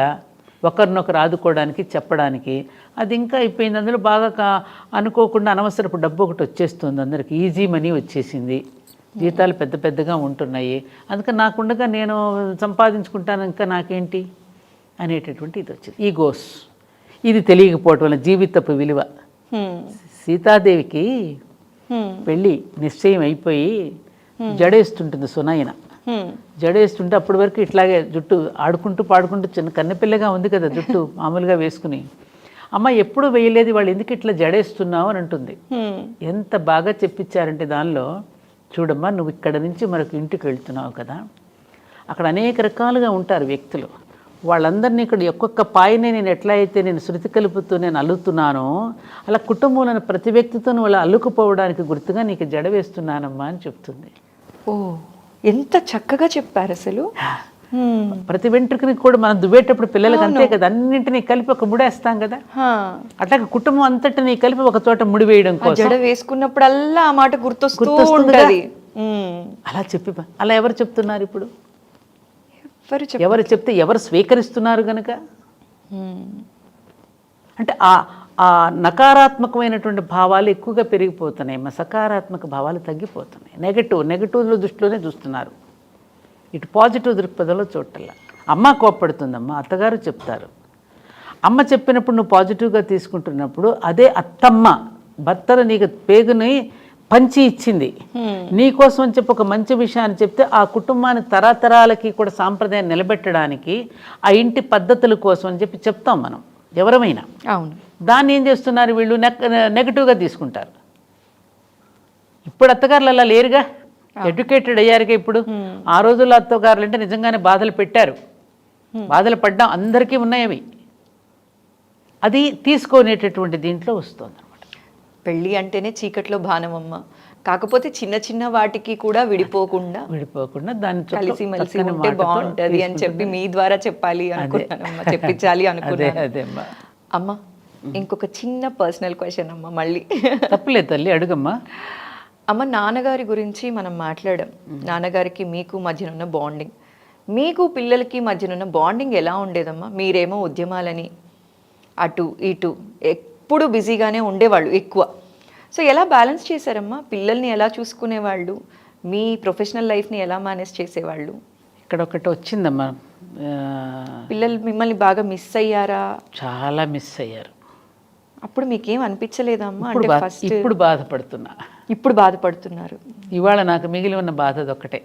S2: ఒకరినొకరు ఆదుకోవడానికి చెప్పడానికి. అది ఇంకా అయిపోయింది. అందులో బాగా అనుకోకుండా అనవసరపు డబ్బు ఒకటి వచ్చేస్తుంది, అందరికి ఈజీ మనీ వచ్చేసింది, జీతాలు పెద్ద పెద్దగా ఉంటున్నాయి, అందుకని నాకుండగా నేను సంపాదించుకుంటాను ఇంకా నాకేంటి అనేటటువంటి ఇది వచ్చింది. ఈగోస్. ఇది తెలియకపోవటం వల్ల జీవితపు విలువ. సీతాదేవికి పెళ్ళి నిశ్చయం అయిపోయి జడేస్తుంటుంది సునయన. జడేస్తుంటే అప్పటి వరకు ఇట్లాగే జుట్టు ఆడుకుంటూ పాడుకుంటూ చిన్న కన్నెపిల్లగా ఉంది కదా జుట్టు మామూలుగా వేసుకుని, అమ్మ ఎప్పుడు వేయలేదు, వాళ్ళు ఎందుకు ఇట్లా జడేస్తున్నావు అని అంటుంది. ఎంత బాగా చెప్పించారంటే దానిలో, చూడమ్మా నువ్వు ఇక్కడ నుంచి మరొక ఇంటికి వెళ్తున్నావు కదా, అక్కడ అనేక రకాలుగా ఉంటారు వ్యక్తులు, వాళ్ళందరినీ ఇక్కడ ఒక్కొక్క పాయనే నేను ఎట్లా అయితే నేను శృతి కలుపుతూ నేను అల్లుతున్నానో అలా కుటుంబంలోని ప్రతి వ్యక్తితో వాళ్ళు అల్లుకుపోవడానికి గుర్తుగా నీకు జడ వేస్తున్నానమ్మా అని చెప్తుంది.
S1: ఓ ఎంత చక్కగా చెప్పారు అసలు.
S2: ప్రతి వెంట్రుకని కూడా మనం దువ్వేటప్పుడు పిల్లలకి అంతే కదా, అన్నింటినీ కలిపి ఒక ముడేస్తాం కదా, అట్లాగే కుటుంబం అంతటినీ కలిపి ఒక చోట ముడి వేయడం కోసం
S1: జడ వేసుకున్నప్పుడల్లా ఆ మాట గుర్తొస్తుంది.
S2: అలా చెప్పి అలా ఎవరు చెప్తున్నారు ఇప్పుడు? ఎవరు చెప్తే ఎవరు స్వీకరిస్తున్నారు గనక. అంటే ఆ నకారాత్మకమైనటువంటి భావాలు ఎక్కువగా పెరిగిపోతున్నాయి, సకారాత్మక భావాలు తగ్గిపోతున్నాయి. నెగటివ్లో దృష్టిలోనే చూస్తున్నారు, ఇటు పాజిటివ్ దృక్పథంలో చూడటల్లా. అమ్మ కోప్పడుతుందమ్మా, అత్తగారు చెప్తారు, అమ్మ చెప్పినప్పుడు నువ్వు పాజిటివ్గా తీసుకుంటున్నప్పుడు అదే అత్తమ్మ భర్తను నీకు పేగుని పంచి ఇచ్చింది నీకోసం అని చెప్పి ఒక మంచి విషయాన్ని చెప్తే ఆ కుటుంబాన్ని తరతరాలకి కూడా సాంప్రదాయాన్ని నిలబెట్టడానికి ఆ ఇంటి పద్ధతుల కోసం అని చెప్పి చెప్తాం మనం ఎవరమైనా.
S1: అవును.
S2: దాన్ని ఏం చేస్తున్నారు వీళ్ళు నెగటివ్గా తీసుకుంటారు. ఇప్పుడు అత్తగారులు అలా లేరుగా, ఎడ్యుకేటెడ్ అయ్యారుగా ఇప్పుడు. ఆ రోజుల్లో అత్తగారులు అంటే నిజంగానే బాధలు పెట్టారు, బాధలు పడ్డాం, అందరికీ ఉన్నాయి అవి. అది తీసుకునేటటువంటి దీంట్లో వస్తుంది అనమాట.
S1: పెళ్ళి అంటేనే చీకట్లో భానమమ్మ, కాకపోతే చిన్న చిన్న వాటికి కూడా విడిపోకుండా
S2: దాన్ని
S1: కలిసి మెలిసి ఉంటే బాగుంటది అని చెప్పి మీ ద్వారా చెప్పాలి అనుకున్నానమ్మా, చెప్పించాలి అనుకున్నాను.
S2: అదే
S1: అమ్మ, ఇంకొక చిన్న పర్సనల్ క్వశ్చన్ అమ్మ, మళ్ళీ
S2: తప్పలేదు తల్లి, అడుగమ్మా.
S1: అమ్మ, నాన్నగారి గురించి మనం మాట్లాడాం. నాన్నగారికి మీకు మధ్యనున్న బాండింగ్, మీకు పిల్లలకి మధ్యనున్న బాండింగ్ ఎలా ఉండేదమ్మా? మీరేమో ఉద్యమాలని అటు ఇటు ఎప్పుడు బిజీగానే ఉండేవాళ్ళు ఎక్కువ. సో ఎలా బ్యాలెన్స్ చేశారమ్మా? పిల్లల్ని ఎలా చూసుకునేవాళ్ళు? మీ ప్రొఫెషనల్ లైఫ్ని ఎలా మేనేజ్ చేసేవాళ్ళు?
S2: ఇక్కడ ఒకటి వచ్చిందమ్మా,
S1: పిల్లలు మిమ్మల్ని బాగా మిస్ అయ్యారా?
S2: చాలా మిస్ అయ్యారు.
S1: అప్పుడు మీకేం అనిపించలేదా అమ్మా? అంటే ఫస్ట్
S2: ఇప్పుడు బాధపడుతున్నా.
S1: ఇప్పుడు బాధపడుతున్నారు.
S2: ఇవాళ నాకు మిగిలి ఉన్న బాధ అదొక్కటే.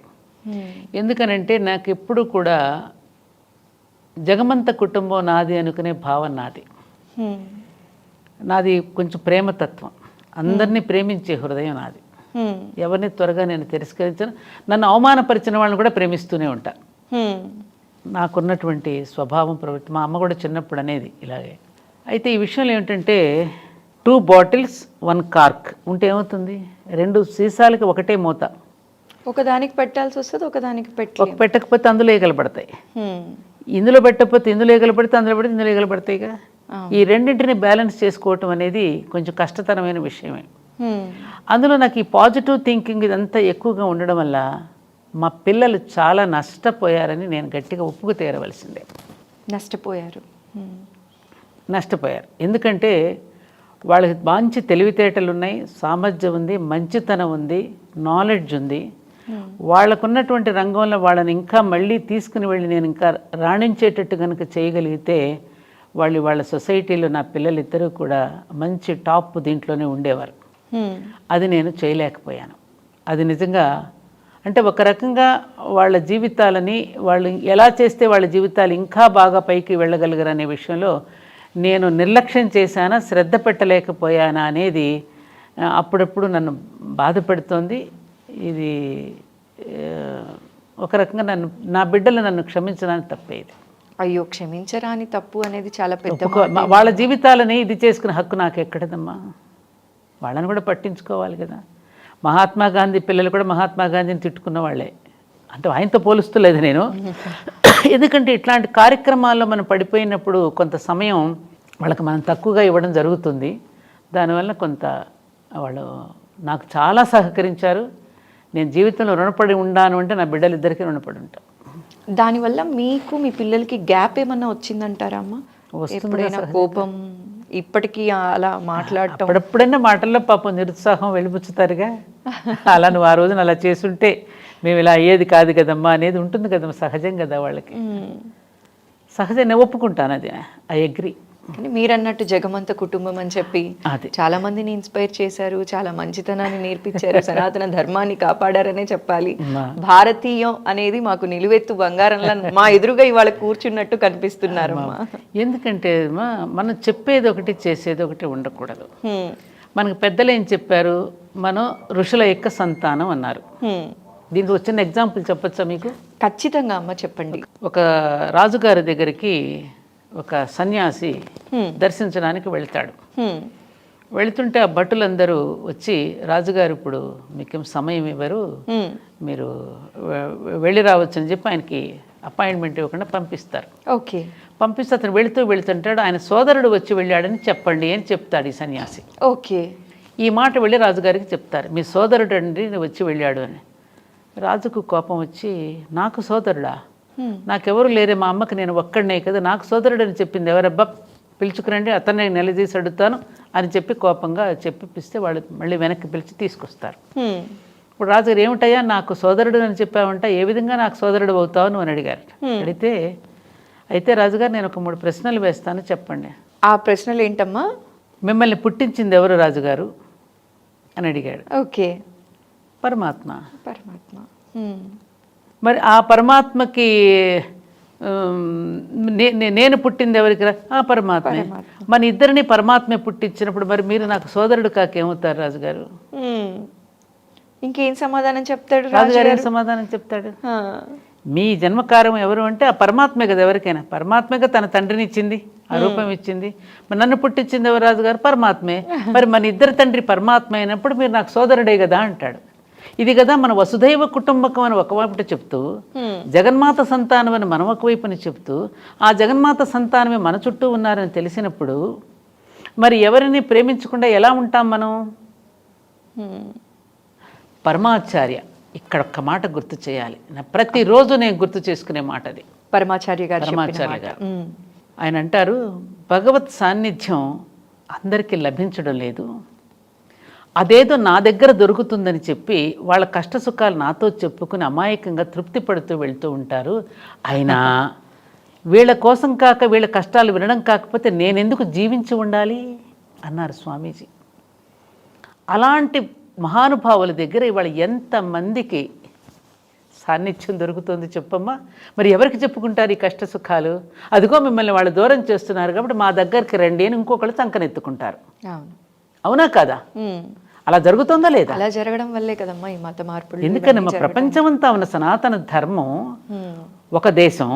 S2: ఎందుకనంటే నాకు ఎప్పుడు కూడా జగమంత కుటుంబం నాది అనుకునే భావన నాది. నాది కొంచెం ప్రేమతత్వం, అందరినీ ప్రేమించే హృదయం నాది. ఎవరిని త్వరగా నేను తిరస్కరించను, నన్ను అవమానపరిచిన వాళ్ళని కూడా ప్రేమిస్తూనే ఉంటా. నాకున్నటువంటి స్వభావం ప్రవృత్తి. మా అమ్మ కూడా చిన్నప్పుడు అనేది ఇలాగే. అయితే ఈ విషయంలో ఏమిటంటే 2 బాటిల్స్ 1 కార్క్ ఉంటే ఏమవుతుంది? 2 సీసాలకి ఒకటే మూత.
S1: ఒకదానికి పెట్టాల్సి వస్తుంది, ఒకదానికి
S2: పెట్టకపోతే అందులో ఈగలు పడతాయి. ఇందులో పెట్టకపోతే ఇందులో ఈగలు పడితే, అందులో పడితే ఇందులో ఈగలు పడతాయిగా. ఈ రెండింటిని బ్యాలెన్స్ చేసుకోవటం అనేది కొంచెం కష్టతరమైన విషయమే. అందులో నాకు ఈ పాజిటివ్ థింకింగ్ ఇదంతా ఎక్కువగా ఉండడం వల్ల మా పిల్లలు చాలా నష్టపోయారని నేను గట్టిగా ఒప్పుకు తీరవలసిందే.
S1: నష్టపోయారు.
S2: ఎందుకంటే వాళ్ళకి మంచి తెలివితేటలు ఉన్నాయి, సామర్థ్యం ఉంది, మంచితనం ఉంది, నాలెడ్జ్ ఉంది. వాళ్ళకున్నటువంటి రంగంలో వాళ్ళని ఇంకా మళ్ళీ తీసుకుని వెళ్ళి నేను ఇంకా రాణించేటట్టు కనుక చేయగలిగితే వాళ్ళ సొసైటీలో నా పిల్లలిద్దరూ కూడా మంచి టాప్ దీంట్లోనే ఉండేవారు. అది నేను చేయలేకపోయాను. అది నిజంగా అంటే ఒక రకంగా వాళ్ళ జీవితాలని వాళ్ళు ఎలా చేస్తే వాళ్ళ జీవితాలు ఇంకా బాగా పైకి వెళ్ళగలిగారు అనే విషయంలో నేను నిర్లక్ష్యం చేశానా, శ్రద్ధ పెట్టలేకపోయానా అనేది అప్పుడప్పుడు నన్ను బాధ పెడుతోంది. ఇది ఒక రకంగా నా బిడ్డలు నన్ను క్షమించడానికి తప్పేది.
S1: అయ్యో, క్షమించరాని తప్పు అనేది చాలా పెద్ద.
S2: వాళ్ళ జీవితాలని ఇది చేసుకునే హక్కు నాకు ఎక్కడదమ్మా? వాళ్ళని కూడా పట్టించుకోవాలి కదా. మహాత్మా గాంధీ పిల్లలు కూడా మహాత్మా గాంధీని తిట్టుకున్న వాళ్ళే. అంటే ఆయనతో పోలుస్తలేదు నేను. ఎందుకంటే ఇట్లాంటి కార్యక్రమాల్లో మనం పడిపోయినప్పుడు కొంత సమయం వాళ్ళకి మనం తక్కువగా ఇవ్వడం జరుగుతుంది. దానివల్ల కొంత వాళ్ళు నాకు చాలా సహకరించారు. నేను జీవితంలో రుణపడి ఉన్నాను అంటే నా బిడ్డలిద్దరికీ రుణపడి ఉంటాను.
S1: దానివల్ల మీకు మీ పిల్లలకి గ్యాప్ ఏమన్నా వచ్చిందంటారా అమ్మ? ఎప్పుడైనా కోపం, ఇప్పటికీ అలా మాట్లాడటం?
S2: అప్పుడెప్పుడైనా మాటల్లో పాపం నిరుత్సాహం వెళ్ళిపుచ్చుతారుగా. అలా నువ్వు ఆ రోజున అలా చేసుంటే మేము ఇలా అయ్యేది కాదు కదమ్మా అనేది ఉంటుంది కదమ్మా, సహజం కదా వాళ్ళకి. సహజం, నేను ఒప్పుకుంటాను, అది ఐ అగ్రీ.
S1: కానీ మీరన్నట్టు జగమంత కుటుంబం అని చెప్పి చాలా మందిని ఇన్స్పైర్ చేశారు, చాలా మంచితనాన్ని నేర్పించారు, సనాతన ధర్మాన్ని కాపాడారనే చెప్పాలి. భారతీయం అనేది మాకు నిలువెత్తు బంగారంలా మా ఎదురుగా ఇవాళ కూర్చున్నట్టు కనిపిస్తున్నారమ్మా.
S2: ఎందుకంటే మనం చెప్పేది ఒకటి చేసేది ఒకటి ఉండకూడదు. మనకు పెద్దలు ఏం చెప్పారు? మనం ఋషుల యొక్క సంతానం అన్నారు. దీనికి వచ్చిన ఎగ్జాంపుల్ చెప్పచ్చా మీకు?
S1: ఖచ్చితంగా అమ్మ, చెప్పండి.
S2: ఒక రాజుగారి దగ్గరికి ఒక సన్యాసి దర్శించడానికి వెళ్తాడు. వెళుతుంటే ఆ భటులందరూ వచ్చి, రాజుగారు ఇప్పుడు మీకేం సమయం ఇవ్వరు, మీరు వెళ్ళి రావచ్చు అని చెప్పి ఆయనకి అపాయింట్మెంట్ ఇవ్వకుండా పంపిస్తారు.
S1: ఓకే.
S2: పంపిస్తే అతను వెళుతుంటాడు, ఆయన సోదరుడు వచ్చి వెళ్ళాడని చెప్పండి అని చెప్తాడు ఈ సన్యాసి.
S1: ఓకే.
S2: ఈ మాట వెళ్ళి రాజుగారికి చెప్తారు, మీ సోదరుడు అండి వచ్చి వెళ్ళాడు అని. రాజుకు కోపం వచ్చి, నాకు సోదరుడా? నాకెవరు లేరే, మా అమ్మకి నేను ఒక్కడనే కదా, నాకు సోదరుడు అని చెప్పింది ఎవరబ్బా, పిలుచుకురండి, అతన్ని నిలదీసి అడుగుతాను అని చెప్పి కోపంగా చెప్పిస్తే వాళ్ళు మళ్ళీ వెనక్కి పిలిచి తీసుకొస్తారు. ఇప్పుడు రాజుగారు, ఏమిటయ్యా నాకు సోదరుడు అని చెప్పావంట, ఏ విధంగా నాకు సోదరుడు అవుతావు నువ్వు అని అడిగారు. అడిగితే అయితే రాజుగారు నేను ఒక 3 ప్రశ్నలు వేస్తాను, చెప్పండి.
S1: ఆ ప్రశ్నలు ఏంటమ్మా?
S2: మిమ్మల్ని పుట్టించింది ఎవరు రాజుగారు అని అడిగాడు.
S1: ఓకే.
S2: పరమాత్మ.
S1: పరమాత్మ.
S2: మరి ఆ పరమాత్మకి నేను పుట్టింది ఎవరికి ఆ పరమాత్మే. మన ఇద్దరిని పరమాత్మే పుట్టించినప్పుడు మరి మీరు నాకు సోదరుడు కాకేమవుతారు రాజుగారు?
S1: ఇంకేం సమాధానం చెప్తాడు
S2: రాజుగారు? ఏం సమాధానం చెప్తాడు? మీ జన్మకారం ఎవరు అంటే ఆ పరమాత్మే కదా, ఎవరికైనా పరమాత్మేగా తన తండ్రిని ఇచ్చింది, ఆ రూపం ఇచ్చింది. మరి నన్ను పుట్టించింది ఎవరు రాజుగారు? పరమాత్మే. మరి మన ఇద్దరు తండ్రి పరమాత్మ అయినప్పుడు మీరు నాకు సోదరుడే కదా అంటాడు. ఇది కదా మన వసుధైవ కుటుంబకం అని ఒకవైపు చెప్తూ, జగన్మాత సంతానం అని మనం ఒకవైపుని చెప్తూ, ఆ జగన్మాత సంతానమే మన చుట్టూ ఉన్నారని తెలిసినప్పుడు మరి ఎవరిని ప్రేమించకుండా ఎలా ఉంటాం మనం? పరమాచార్య ఇక్కడ ఒక్క మాట గుర్తు చేయాలి, ప్రతిరోజు నేను గుర్తు చేసుకునే మాట అది.
S1: పరమాచార్య గారు.
S2: ఆయన అంటారు, భగవత్ సాన్నిధ్యం అందరికీ లభించడం లేదు, అదేదో నా దగ్గర దొరుకుతుందని చెప్పి వాళ్ళ కష్ట సుఖాలు నాతో చెప్పుకుని అమాయకంగా తృప్తి పడుతూ వెళ్తూ ఉంటారు. అయినా వీళ్ళ కోసం కాక, వీళ్ళ కష్టాలు వినడం కాకపోతే నేనెందుకు జీవించి ఉండాలి అన్నారు స్వామీజీ. అలాంటి మహానుభావుల దగ్గర ఇవాళ ఎంతమందికి సాన్నిధ్యం దొరుకుతుంది చెప్పమ్మా? మరి ఎవరికి చెప్పుకుంటారు ఈ కష్ట సుఖాలు? అదిగో మిమ్మల్ని వాళ్ళు దూరం చేస్తున్నారు కాబట్టి మా దగ్గరికి రండి అని ఇంకొకళ్ళు సంకనెత్తుకుంటారు. అవునా కదా? అలా జరుగుతుందా లేదా?
S1: అలా జరగడం వల్లే కదమ్మా ఈ మత మార్పులు.
S2: ఎందుకనమ్మా ప్రపంచమంతా ఉన్న సనాతన ధర్మం ఒక దేశం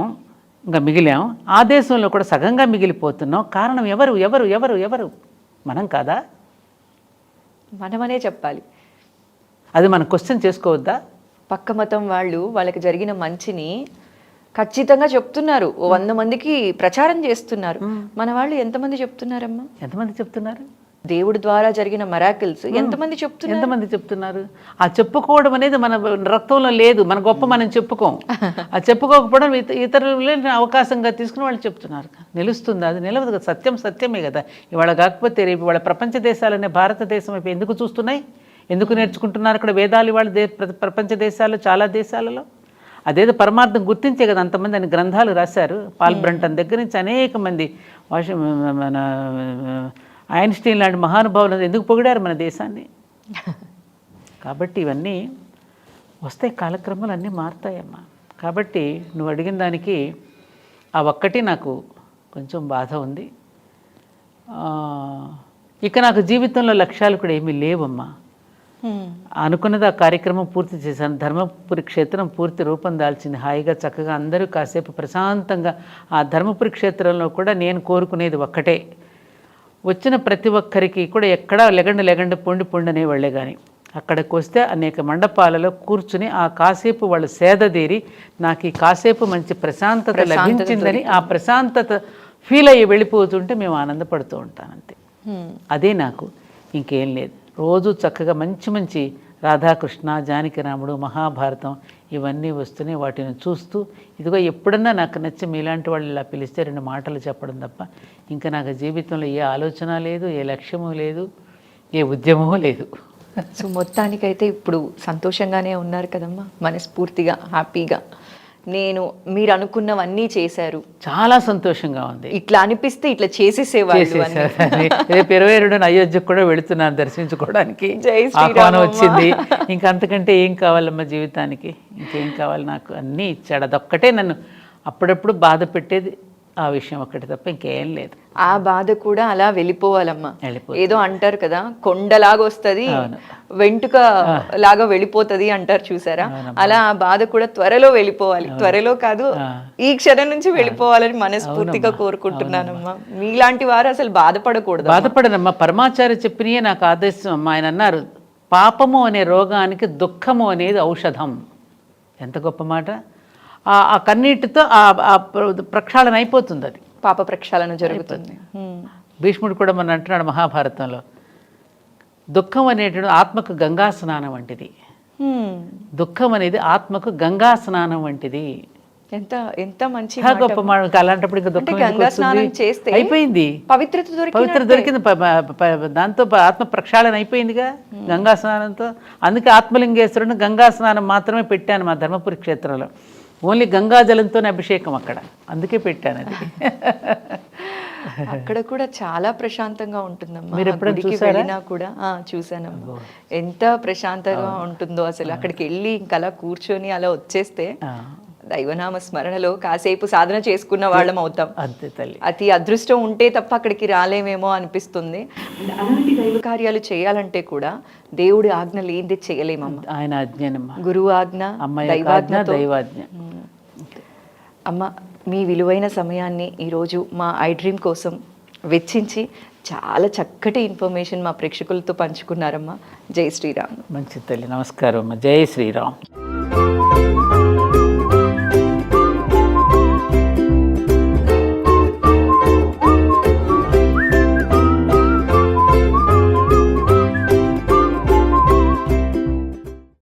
S2: ఇంకా మిగిలాం, ఆ దేశంలో కూడా సగంగా మిగిలిపోతున్నాం. కారణం ఎవరు ఎవరు ఎవరు ఎవరు? మనం కాదా?
S1: మనమనే చెప్పాలి.
S2: అది మనం క్వశ్చన్ చేసుకోవద్దా?
S1: పక్క మతం వాళ్ళు వాళ్ళకి జరిగిన మంచిని ఖచ్చితంగా చెప్తున్నారు, 100 మందికి ప్రచారం చేస్తున్నారు. మన వాళ్ళు ఎంతమంది చెప్తున్నారమ్మా?
S2: ఎంతమంది చెప్తున్నారు?
S1: దేవుడి ద్వారా జరిగిన మిరాకిల్స్ ఎంతమంది
S2: చెప్తున్నారు? ఆ చెప్పుకోవడం అనేది మన రక్తంలో లేదు, మన గొప్ప మనం చెప్పుకోం. ఆ చెప్పుకోకపోవడం ఇతరులని అవకాశంగా తీసుకుని వాళ్ళు చెప్తున్నారు. నిలుస్తుంది? అది నిలవదు కదా. సత్యం సత్యమే కదా. ఇవాళ కాకపోతే రేపు ఇవాళ ప్రపంచ దేశాలనే భారతదేశం అయిపోయి ఎందుకు చూస్తున్నాయి, ఎందుకు నేర్చుకుంటున్నారు అక్కడ వేదాలు ఇవాళ ప్రపంచ దేశాల్లో, చాలా దేశాలలో? అదేదో పరమార్థం గుర్తించే కదా అంతమంది అని గ్రంథాలు రాశారు. పాల్ బ్రంటన్ దగ్గర నుంచి అనేక మంది, మన ఐన్స్టీన్ లాంటి మహానుభావులు ఎందుకు పొగిడారు మన దేశాన్ని? కాబట్టి ఇవన్నీ వస్తాయి, కాలక్రమాలు అన్నీ మారుతాయమ్మా. కాబట్టి నువ్వు అడిగిన దానికి ఆ ఒక్కటి నాకు కొంచెం బాధ ఉంది. ఇక నాకు జీవితంలో లక్ష్యాలు కూడా ఏమీ లేవమ్మా. అనుకున్నది ఆ కార్యక్రమం పూర్తి చేశాను. ధర్మపురి క్షేత్రం పూర్తి రూపం దాల్చింది. హాయిగా చక్కగా అందరూ కాసేపు ప్రశాంతంగా ఆ ధర్మపురి క్షేత్రంలో కూడా నేను కోరుకునేది ఒక్కటే, వచ్చిన ప్రతి ఒక్కరికి కూడా ఎక్కడా లెగండి పొండి అనేవాళ్లే కానీ అక్కడికి వస్తే అనేక మండపాలలో కూర్చుని ఆ కాసేపు వాళ్ళు సేదదీరి నాకు ఈ కాసేపు మంచి ప్రశాంతత లభించిందని ఆ ప్రశాంతత ఫీల్ అయ్యి వెళ్ళిపోతుంటే మేము ఆనందపడుతూ ఉంటానంతే. అదే నాకు, ఇంకేం లేదు. రోజు చక్కగా మంచి మంచి రాధాకృష్ణ, జానకిరాముడు, మహాభారతం ఇవన్నీ వస్తున్నాయి. వాటిని చూస్తూ ఇదిగో ఎప్పుడన్నా నాకు నచ్చి మీలాంటి వాళ్ళు ఇలా పిలిస్తే 2 మాటలు చెప్పడం తప్ప ఇంకా నాకు జీవితంలో ఏ ఆలోచన లేదు, ఏ లక్ష్యము లేదు, ఏ ఉద్యమము లేదు.
S1: సో మొత్తానికైతే ఇప్పుడు సంతోషంగానే ఉన్నారు కదమ్మా, మనస్ఫూర్తిగా హ్యాపీగా? మీరు అనుకున్నవన్నీ చేశారు, చాలా సంతోషంగా ఉంది. ఇట్లా అనిపిస్తే ఇట్లా చేసేసేవాళ్ళు.
S2: రేపు 22న అయోధ్యకు కూడా వెళుతున్నాను దర్శించుకోవడానికి, ఆహ్వానం వచ్చింది. ఇంకా అంతకంటే ఏం కావాలమ్మా జీవితానికి? ఇంకేం కావాలి? నాకు అన్నీ ఇచ్చాడు. అదొక్కటే నన్ను అప్పుడప్పుడు బాధ పెట్టేది, ఆ విషయం ఒక్కటి తప్ప ఇంకేం లేదు.
S1: ఆ బాధ కూడా అలా వెళ్ళిపోవాలమ్మా. ఏదో అంటారు కదా, కొండలాగా వస్తుంది వెంటుక లాగా వెళ్ళిపోతుంది అంటారు చూసారా, అలా ఆ బాధ కూడా త్వరలో వెళ్ళిపోవాలి. త్వరలో కాదు, ఈ క్షణం నుంచి వెళ్ళిపోవాలని మనస్ఫూర్తిగా కోరుకుంటున్నానమ్మా. మీలాంటి వారు అసలు బాధపడకూడదు.
S2: బాధపడనమ్మా, పరమాచార్య చెప్పినయే నాకు ఆదేశం అమ్మా. ఆయన అన్నారు, పాపము అనే రోగానికి దుఃఖము అనేది ఔషధం. ఎంత గొప్ప మాట! ఆ కన్నీటితో ఆ ప్రక్షాళన అయిపోతుంది, అది
S1: పాప ప్రక్షాళన జరుగుతుంది.
S2: భీష్ముడు కూడా మన అంటున్నాడు మహాభారతంలో, దుఃఖం అనేటువంటి ఆత్మకు గంగా స్నానం వంటిది. దుఃఖం అనేది ఆత్మకు గంగా స్నానం వంటిది.
S1: ఎంత ఎంత మంచి
S2: గొప్ప మాట! అలాంటప్పుడు ఇంకా దుఃఖం
S1: గంగా స్నానం చేస్తే
S2: అయిపోయింది, పవిత్రత దొరికింది, దాంతో ఆత్మ ప్రక్షాళన అయిపోయిందిగా గంగా స్నానంతో. అందుకే ఆత్మలింగేశ్వరుని గంగా స్నానం మాత్రమే పెట్టాను మా ధర్మపురి క్షేత్రంలో. ఓన్లీ గంగాజలంతోనే అభిషేకం అక్కడ, అందుకే పెట్టాను అది.
S1: అక్కడ కూడా చాలా ప్రశాంతంగా ఉంటుందమ్మా.
S2: మీరు ఎప్పుడైనా
S1: గుడికి
S2: చూసారా?
S1: వెళ్ళినా కూడా చూసానమ్మా. ఎంత ప్రశాంతంగా ఉంటుందో అసలు. అక్కడికి వెళ్ళి ఇంకా అలా కూర్చొని అలా వచ్చేస్తే దైవనామ స్మరణలో కాసేపు సాధన చేసుకున్న వాళ్ళం అవుతాం.
S2: అంతే తల్లి.
S1: అతి అదృష్టం ఉంటే తప్ప అక్కడికి రాలేమేమో అనిపిస్తుంది. అలాంటి దైవ కార్యాలు చేయాలంటే కూడా దేవుడి ఆజ్ఞ లేనిది చేయలేమమ్మా.
S2: ఆయన ఆజ్ఞనమ్మా,
S1: గురువు ఆజ్ఞ,
S2: అమ్మాయి దైవాజ్ఞ.
S1: అమ్మ, మీ విలువైన సమయాన్ని ఈరోజు మా ఐ డ్రీమ్ కోసం వెచ్చించి చాలా చక్కటి ఇన్ఫర్మేషన్ మా ప్రేక్షకులతో పంచుకున్నారమ్మా. జై శ్రీరామ్.
S2: మంచి తల్లి, నమస్కారం అమ్మ. జై శ్రీరామ్.